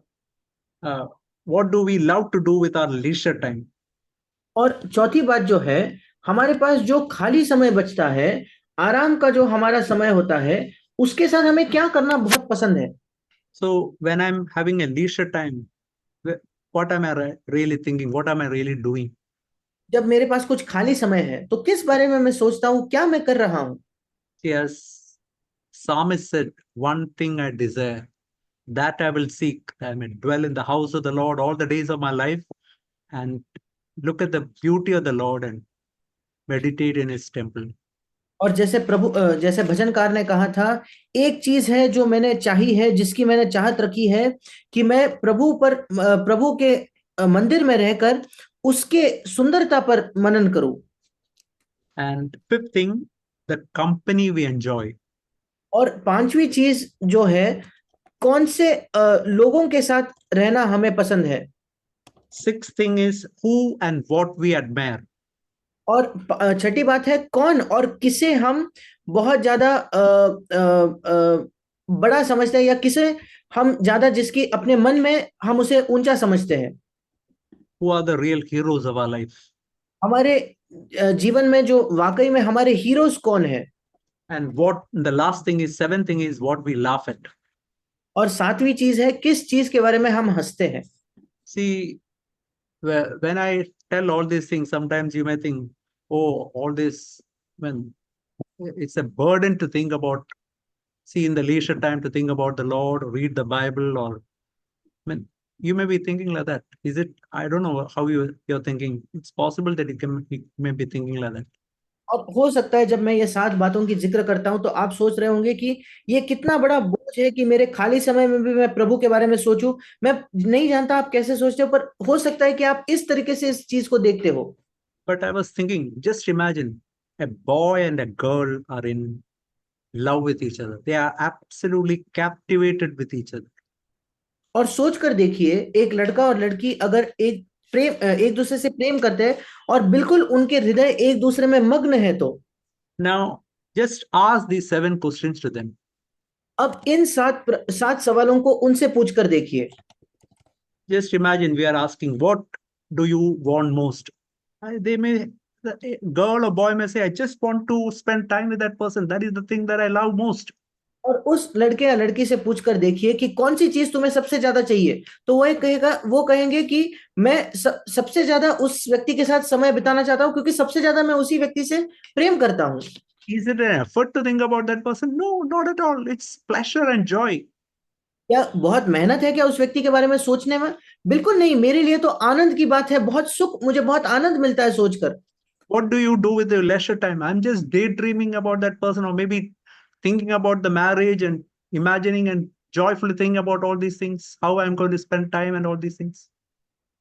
uh, what do we love to do with our leisure time? और चौथी बात जो है, हमारे पास जो खाली समय बचता है, आराम का जो हमारा समय होता है, उसके साथ हमें क्या करना बहुत पसंद है। So when I'm having a leisure time, what am I really thinking? What am I really doing? जब मेरे पास कुछ खाली समय है, तो किस बारे में मैं सोचता हूँ, क्या मैं कर रहा हूँ। Yes, Psalmist said, "One thing I desire, that I will seek. I may dwell in the house of the Lord all the days of my life, and look at the beauty of the Lord and meditate in His temple." और जैसे भजनकार ने कहा था, एक चीज है जो मैंने चाही है, जिसकी मैंने चाहत रखी है, कि मैं प्रभु के मंदिर में रहकर उसके सुंदरता पर मनन करूं। And fifth thing, the company we enjoy. और पांचवी चीज जो है, कौन से लोगों के साथ रहना हमें पसंद है। Sixth thing is who and what we admire. और छठी बात है, कौन और किसे हम बहुत ज्यादा बड़ा समझते हैं, या किसे हम ज्यादा, जिसकी अपने मन में हम उसे ऊंचा समझते हैं। Who are the real heroes of our life? हमारे जीवन में जो वाकई में हमारे हीरोज कौन है। And what the last thing is, seventh thing is what we laugh at. और सातवीं चीज है, किस चीज के बारे में हम हंसते हैं। See, when I tell all these things, sometimes you may think, oh, all this, when it's a burden to think about, see, in the leisure time to think about the Lord, or read the Bible, or, I mean, you may be thinking like that. Is it? I don't know how you're thinking. It's possible that you may be thinking like that. अब हो सकता है जब मैं ये 7 बातों की जिक्र करता हूं, तो आप सोच रहे होंगे कि ये कितना बड़ा बोझ है कि मेरे खाली समय में भी मैं प्रभु के बारे में सोचूं। मैं नहीं जानता आप कैसे सोचते हो, पर हो सकता है कि आप इस तरीके से इस चीज को देखते हो। But I was thinking, just imagine a boy and a girl are in love with each other. They are absolutely captivated with each other. और सोच कर देखिए, एक लड़का और लड़की अगर एक दूसरे से प्रेम करते हैं, और बिल्कुल उनके हृदय एक दूसरे में मग्न है, तो Now, just ask these 7 questions to them. अब इन 7 सवालों को उनसे पूछ कर देखिए। Just imagine we are asking, what do you want most? The girl or boy may say, I just want to spend time with that person. That is the thing that I love most. और उस लड़के या लड़की से पूछकर देखिए कि कौन सी चीज तुम्हें सबसे ज्यादा चाहिए, तो वो कहेंगे कि मैं सबसे ज्यादा उस व्यक्ति के साथ समय बिताना चाहता हूं, क्योंकि सबसे ज्यादा मैं उसी व्यक्ति से प्रेम करता हूं। Is it an effort to think about that person? No, not at all. It's pleasure and joy. क्या बहुत मेहनत है क्या उस व्यक्ति के बारे में सोचने में? बिल्कुल नहीं, मेरे लिए तो आनंद की बात है, बहुत सुख, मुझे बहुत आनंद मिलता है सोचकर। What do you do with your leisure time? I'm just daydreaming about that person, or maybe thinking about the marriage and imagining and joyfully thinking about all these things, how I'm going to spend time and all these things.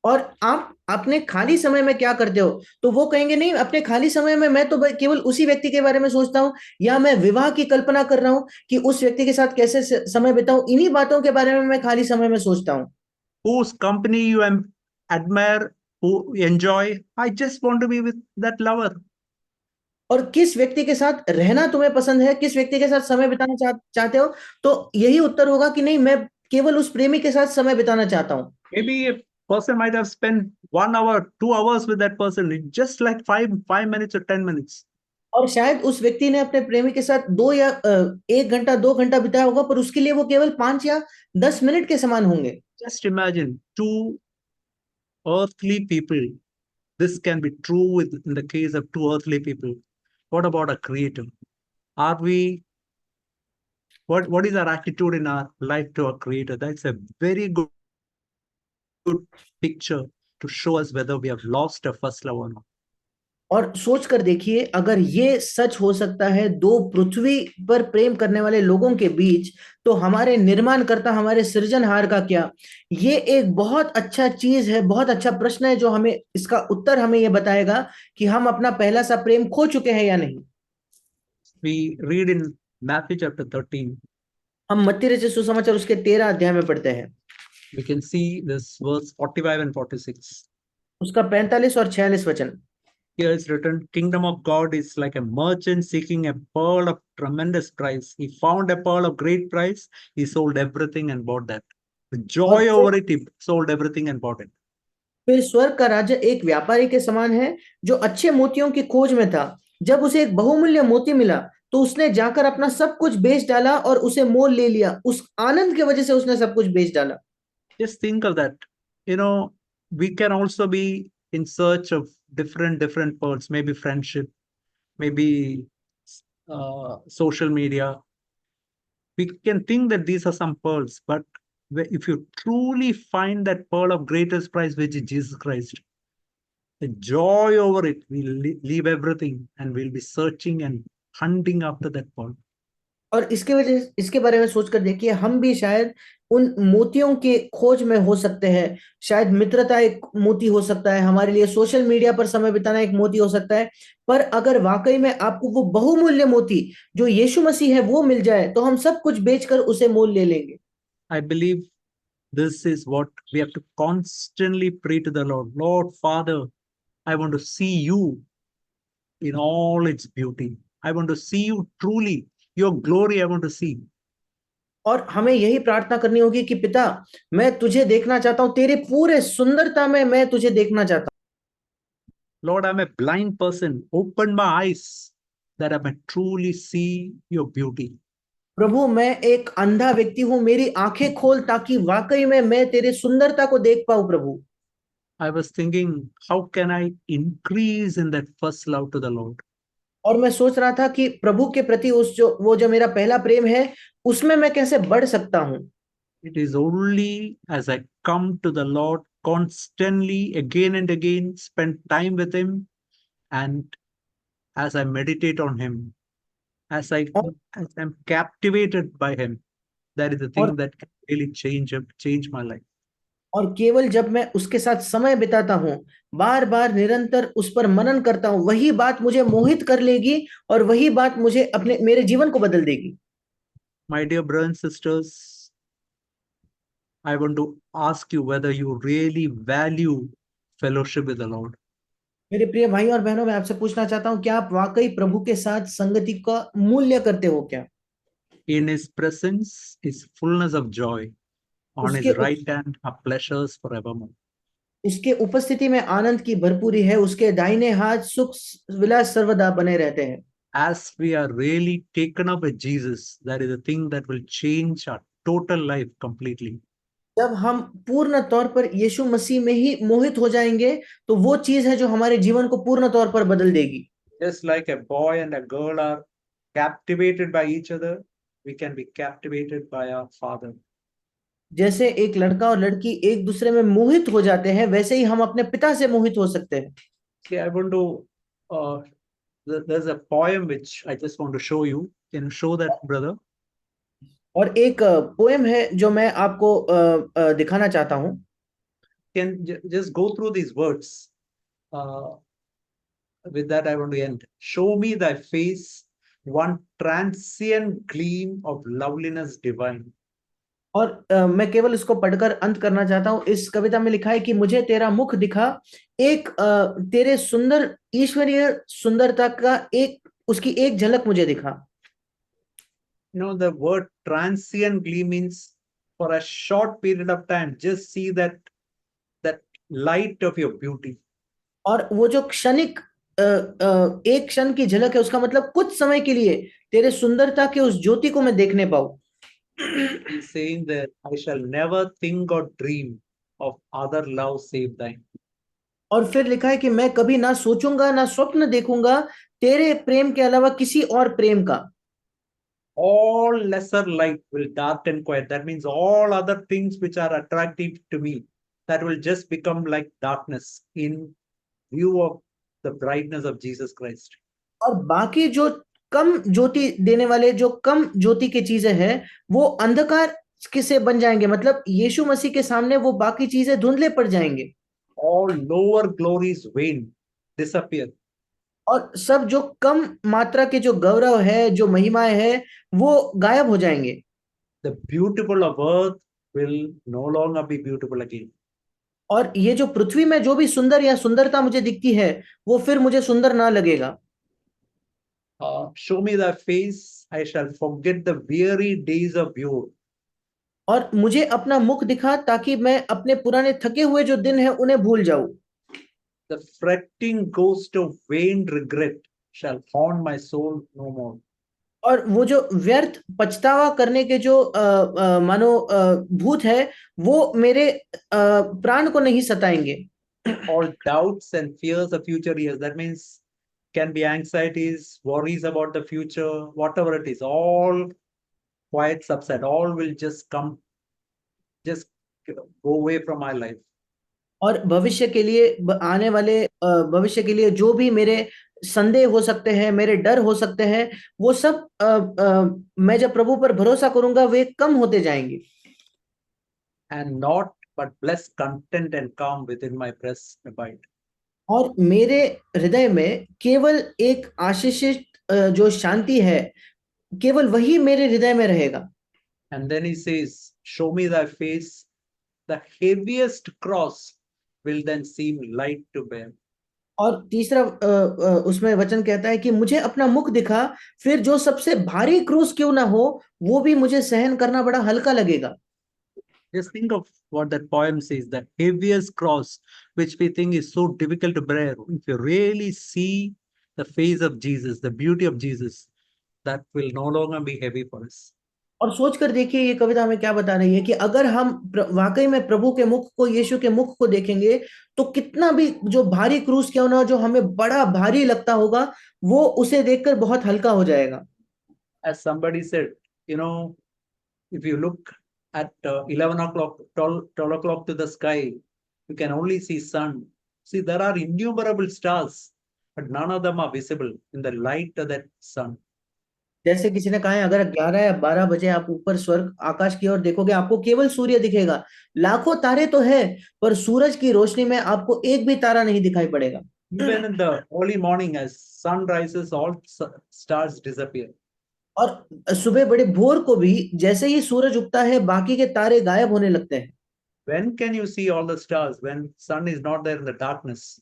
और आप अपने खाली समय में क्या करते हो? तो वो कहेंगे, नहीं, अपने खाली समय में मैं तो केवल उसी व्यक्ति के बारे में सोचता हूँ, या मैं विवाह की कल्पना कर रहा हूँ कि उस व्यक्ति के साथ कैसे समय बिताऊं। इन्हीं बातों के बारे में मैं खाली समय में सोचता हूँ। Whose company you admire, who enjoy. I just want to be with that lover. और किस व्यक्ति के साथ रहना तुम्हें पसंद है, किस व्यक्ति के साथ समय बिताना चाहते हो, तो यही उत्तर होगा कि नहीं, मैं केवल उस प्रेमी के साथ समय बिताना चाहता हूँ। Maybe a person might have spent 1 hour, 2 hours with that person. It's just like 5 minutes or 10 minutes. और शायद उस व्यक्ति ने अपने प्रेमी के साथ 1 घंटा 2 घंटा बिताया होगा, पर उसके लिए वो केवल 5 या 10 मिनट के समान होंगे। Just imagine two earthly people. This can be true in the case of two earthly people. What about a creator? Are we, what is our attitude in our life to our creator? That's a very good picture to show us whether we have lost our first love or not. और सोच कर देखिए, अगर ये सच हो सकता है दो पृथ्वी पर प्रेम करने वाले लोगों के बीच, तो हमारे निर्माणकर्ता, हमारे सृजनहार का क्या? ये एक बहुत अच्छा चीज है, बहुत अच्छा प्रश्न है, जो हमें इसका उत्तर हमें ये बताएगा कि हम अपना पहला सा प्रेम खो चुके हैं या नहीं। We read in Matthew chapter 13, हम मत्ती रचित सुसमाचार उसके 13 अध्याय में पढ़ते हैं, we can see this verse 45 and 46. उसका 45 और 46 वचन। Here it's written, Kingdom of God is like a merchant seeking a pearl of tremendous price. He found a pearl of great price. He sold everything and bought that. With और joy over it, he sold everything and bought it. फिर स्वर्ग का राज्य एक व्यापारी के समान है जो अच्छे मोतियों की खोज में था। जब उसे एक बहुमूल्य मोती मिला तो उसने जाकर अपना सब कुछ बेच डाला और उसे मोल ले लिया। उस आनंद की वजह से उसने सब कुछ बेच डाला। Just think of that. We can also be in search of different pearls, maybe friendship, maybe social media. We can think that these are some pearls, but if you truly find that pearl of greatest price, which is Jesus Christ, the joy over it, we'll leave everything and we'll be searching and hunting after that pearl. और इसके बारे में सोचकर देखिए, हम भी शायद उन मोतियों के खोज में हो सकते हैं। शायद मित्रता एक मोती हो सकता है हमारे लिए, सोशल मीडिया पर समय बिताना एक मोती हो सकता है। पर अगर वाकई में आपको वो बहुमूल्य मोती जो यीशु मसीह है वो मिल जाए तो हम सब कुछ बेचकर उसे मोल ले लेंगे। I believe this is what we have to constantly pray to the Lord. Lord, Father, I want to see you in all its beauty. I want to see you truly. Your glory, I want to see. और हमें यही प्रार्थना करनी होगी कि पिता, मैं तुझे देखना चाहता हूं, तेरे पूरे सुंदरता में मैं तुझे देखना चाहता हूं। Lord, I'm a blind person. Open my eyes that I may truly see your beauty. प्रभु, मैं एक अंधा व्यक्ति हूं, मेरी आंखें खोल ताकि वाकई में मैं तेरे सुंदरता को देख पाऊं प्रभु। I was thinking, how can I increase in that first love to the Lord? और मैं सोच रहा था कि प्रभु के प्रति वो जो मेरा पहला प्रेम है उसमें मैं कैसे बढ़ सकता हूं। It is only as I come to the Lord constantly, again and again, spend time with Him, and as I meditate on Him, as और, as I'm captivated by Him, that is the और thing that can really change my life. और केवल जब मैं उसके साथ समय बिताता हूं, बार बार निरंतर उस पर मनन करता हूं, वही बात मुझे मोहित कर लेगी और वही बात मुझे अपने मेरे जीवन को बदल देगी। My dear brothers and sisters, I want to ask you whether you really value fellowship with the Lord. मेरे प्रिय भाई और बहनों, मैं आपसे पूछना चाहता हूं, क्या आप वाकई प्रभु के साथ संगति का मूल्य करते हो क्या? In His presence is fullness of joy. On उसके His right hand are pleasures forevermore. उसके उपस्थिति में आनंद की भरपूरी है, उसके दाहिने हाथ सुख विलास सर्वदा बने रहते हैं। As we are really taken up with Jesus, that is the thing that will change our total life completely. जब हम पूर्ण तौर पर यीशु मसीह में ही मोहित हो जाएंगे तो वो चीज है जो हमारे जीवन को पूर्ण तौर पर बदल देगी। Just like a boy and a girl are captivated by each other, we can be captivated by our Father. जैसे एक लड़का और लड़की एक दूसरे में मोहित हो जाते हैं, वैसे ही हम अपने पिता से मोहित हो सकते हैं। See, I want to, there's a poem which I just want to show you. Can you show that, brother? और एक पोएम है जो मैं आपको दिखाना चाहता हूं। Can just go through these words. With that, I want to end. Show me thy face, one transient gleam of loveliness divine. और मैं केवल इसको पढ़कर अंत करना चाहता हूं। इस कविता में लिखा है कि मुझे तेरा मुख दिखा, एक तेरे सुंदर ईश्वरीय सुंदरता का उसकी एक झलक मुझे दिखा। The word transient gleam means for a short period of time, just see that light of your beauty. और वो जो क्षणिक एक क्षण की झलक है, उसका मतलब कुछ समय के लिए तेरे सुंदरता के उस ज्योति को मैं देखने पाऊं। He's saying that I shall never think or dream of other love save thine. और फिर लिखा है कि मैं कभी ना सोचूंगा ना स्वप्न देखूंगा तेरे प्रेम के अलावा किसी और प्रेम का। All lesser light will darken quiet. That means all other things which are attractive to me, that will just become like darkness in view of the brightness of Jesus Christ. और बाकी जो कम ज्योति देने वाले, जो कम ज्योति की चीजें हैं, वो अंधकार किसे बन जाएंगे, मतलब यीशु मसीह के सामने वो बाकी चीजें धुंधले पड़ जाएंगे। All lower glories wane, disappear. और सब जो कम मात्रा के जो गौरव है, जो महिमाएं है, वो गायब हो जाएंगे। The beautiful of earth will no longer be beautiful again. और ये जो पृथ्वी में जो भी सुंदर या सुंदरता मुझे दिखती है, वो फिर मुझे सुंदर ना लगेगा। Show me thy face, I shall forget the weary days of yore. और मुझे अपना मुख दिखा ताकि मैं अपने पुराने थके हुए जो दिन है उन्हें भूल जाऊं। The fretting ghost of vain regret shall haunt my soul no more. और वो जो व्यर्थ पछतावा करने के जो मानो भूत है, वो मेरे प्राण को नहीं सताएंगे। All doubts and fears of future years. That means can be anxieties, worries about the future, whatever it is, all quiet subside, all will just come, just go away from my life. और भविष्य के लिए आने वाले भविष्य के लिए जो भी मेरे संदेह हो सकते हैं, मेरे डर हो सकते हैं, वो सब मैं जब प्रभु पर भरोसा करूंगा वे कम होते जाएंगे। And not but blessed, content and calm within my breast abide. और मेरे हृदय में केवल एक आशीषित जो शांति है, केवल वही मेरे हृदय में रहेगा। And then he says, show me thy face, the heaviest cross will then seem light to bear. और तीसरा उसमें वचन कहता है कि मुझे अपना मुख दिखा, फिर जो सबसे भारी क्रूस क्यों ना हो, वो भी मुझे सहन करना बड़ा हल्का लगेगा। Just think of what that poem says, the heaviest cross, which we think is so difficult to bear. If you really see the face of Jesus, the beauty of Jesus, that will no longer be heavy for us. और सोचकर देखिए ये कविता हमें क्या बता रही है कि अगर हम वाकई में प्रभु के मुख को, यीशु के मुख को देखेंगे, तो कितना भी जो भारी क्रूस क्यों ना हो, जो हमें बड़ा भारी लगता होगा, वो उसे देखकर बहुत हल्का हो जाएगा। As somebody said, if you look at 11 o'clock, 12 o'clock to the sky, you can only see sun. See, there are innumerable stars, but none of them are visible in the light of that sun. जैसे किसी ने कहा है, अगर 11 या 12 बजे आप ऊपर स्वर्ग आकाश की ओर देखोगे, आपको केवल सूर्य दिखेगा। लाखों तारे तो है, पर सूरज की रोशनी में आपको एक भी तारा नहीं दिखाई पड़ेगा। Even in the early morning, as sun rises, all stars disappear. और सुबह बड़े भोर को भी जैसे ही सूरज उगता है, बाकी के तारे गायब होने लगते हैं। When can you see all the stars? When sun is not there in the darkness.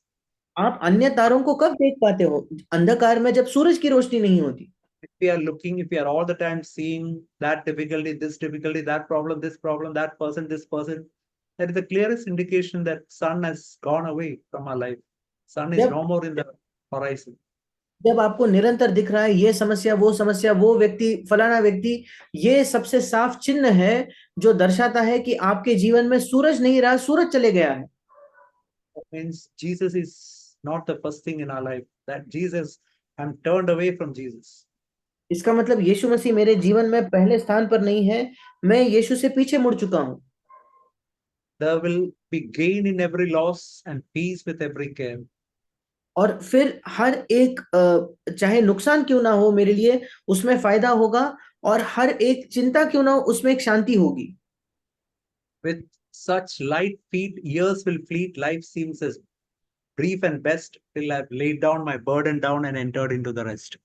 आप अन्य तारों को कब देख पाते हो? अंधकार में, जब सूरज की रोशनी नहीं होती। If we are all the time seeing that difficulty, that problem, that person, this person, that is the clearest indication that sun has gone away from our life. Sun is जब no more in the horizon. जब आपको निरंतर दिख रहा है ये समस्या, वो व्यक्ति, फलाना व्यक्ति, ये सबसे साफ चिन्ह है जो दर्शाता है कि आपके जीवन में सूरज नहीं रहा, सूरज चले गया है। That means Jesus is not the first thing in our life. That Jesus, I'm turned away from Jesus. इसका मतलब यीशु मसीह मेरे जीवन में पहले स्थान पर नहीं है, मैं यीशु से पीछे मुड़ चुका हूं। There will be gain in every loss and peace with every care. और फिर हर एक चाहे नुकसान क्यों ना हो मेरे लिए, उसमें फायदा होगा, और हर एक चिंता क्यों ना हो उसमें एक शांति होगी। With such light feet, years will fleet. Life seems as brief and best till I've laid down my burden down and entered into the rest.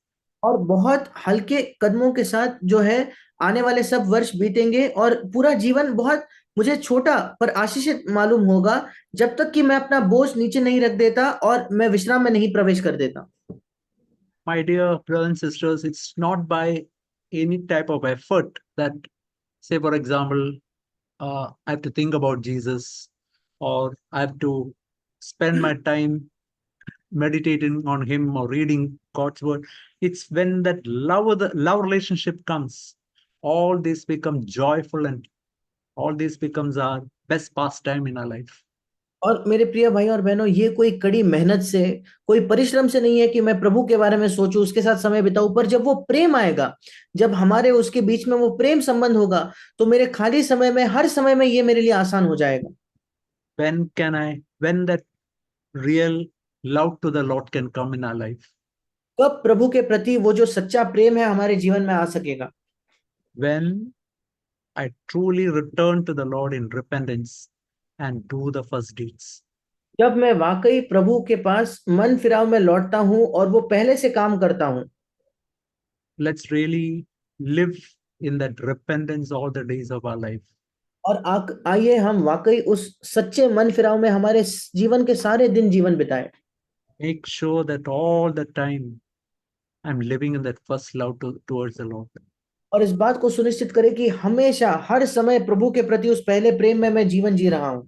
और बहुत हल्के कदमों के साथ जो है आने वाले सब वर्ष बीतेंगे, और पूरा जीवन बहुत मुझे छोटा पर आशीषित मालूम होगा, जब तक कि मैं अपना बोझ नीचे नहीं रख देता और मैं विश्राम में नहीं प्रवेश कर देता। My dear brothers and sisters, it's not by any type of effort that, say, for example, I have to think about Jesus or I have to spend my time meditating on him or reading God's word. It's when that the love relationship comes, all this becomes joyful and all this becomes our best pastime in our life. और मेरे प्रिय भाई और बहनों, ये कोई कड़ी मेहनत से, कोई परिश्रम से नहीं है कि मैं प्रभु के बारे में सोचूं, उसके साथ समय बिताऊं, पर जब वो प्रेम आएगा, जब हमारे उसके बीच में वो प्रेम संबंध होगा, तो मेरे खाली समय में, हर समय में ये मेरे लिए आसान हो जाएगा। When that real love to the Lord can come in our life? कब प्रभु के प्रति वो जो सच्चा प्रेम है हमारे जीवन में आ सकेगा? When I truly return to the Lord in repentance and do the first deeds. जब मैं वाकई प्रभु के पास मन फिराव में लौटता हूं और वो पहले से काम करता हूं, Let's really live in that repentance all the days of our life. और आइए हम वाकई उस सच्चे मन फिराव में हमारे जीवन के सारे दिन जीवन बिताएं। Make sure that all the time I'm living in that first love towards the Lord. और इस बात को सुनिश्चित करें कि हमेशा हर समय प्रभु के प्रति उस पहले प्रेम में मैं जीवन जी रहा हूं।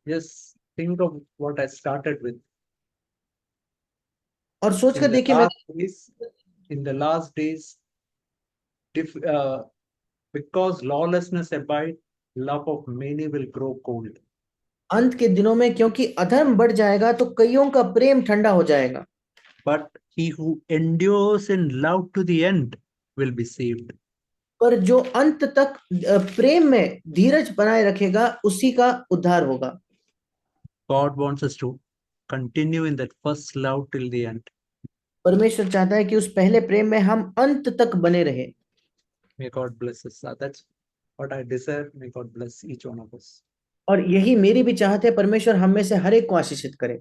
Just think of what I started with. और सोचकर In the देखिए मैं last days, in the last days, because lawlessness abide, love of many will grow cold. अंत के दिनों में क्योंकि अधर्म बढ़ जाएगा तो कईयों का प्रेम ठंडा हो जाएगा, But he who endures in love to the end will be saved. पर जो अंत तक प्रेम में धीरज बनाए रखेगा उसी का उद्धार होगा। God wants us to continue in that first love till the end. परमेश्वर चाहता है कि उस पहले प्रेम में हम अंत तक बने रहे। May God bless us. That's what I desire. May God bless each one of us. और यही मेरी भी चाहत है, परमेश्वर हम में से हर एक को आशीषित करे।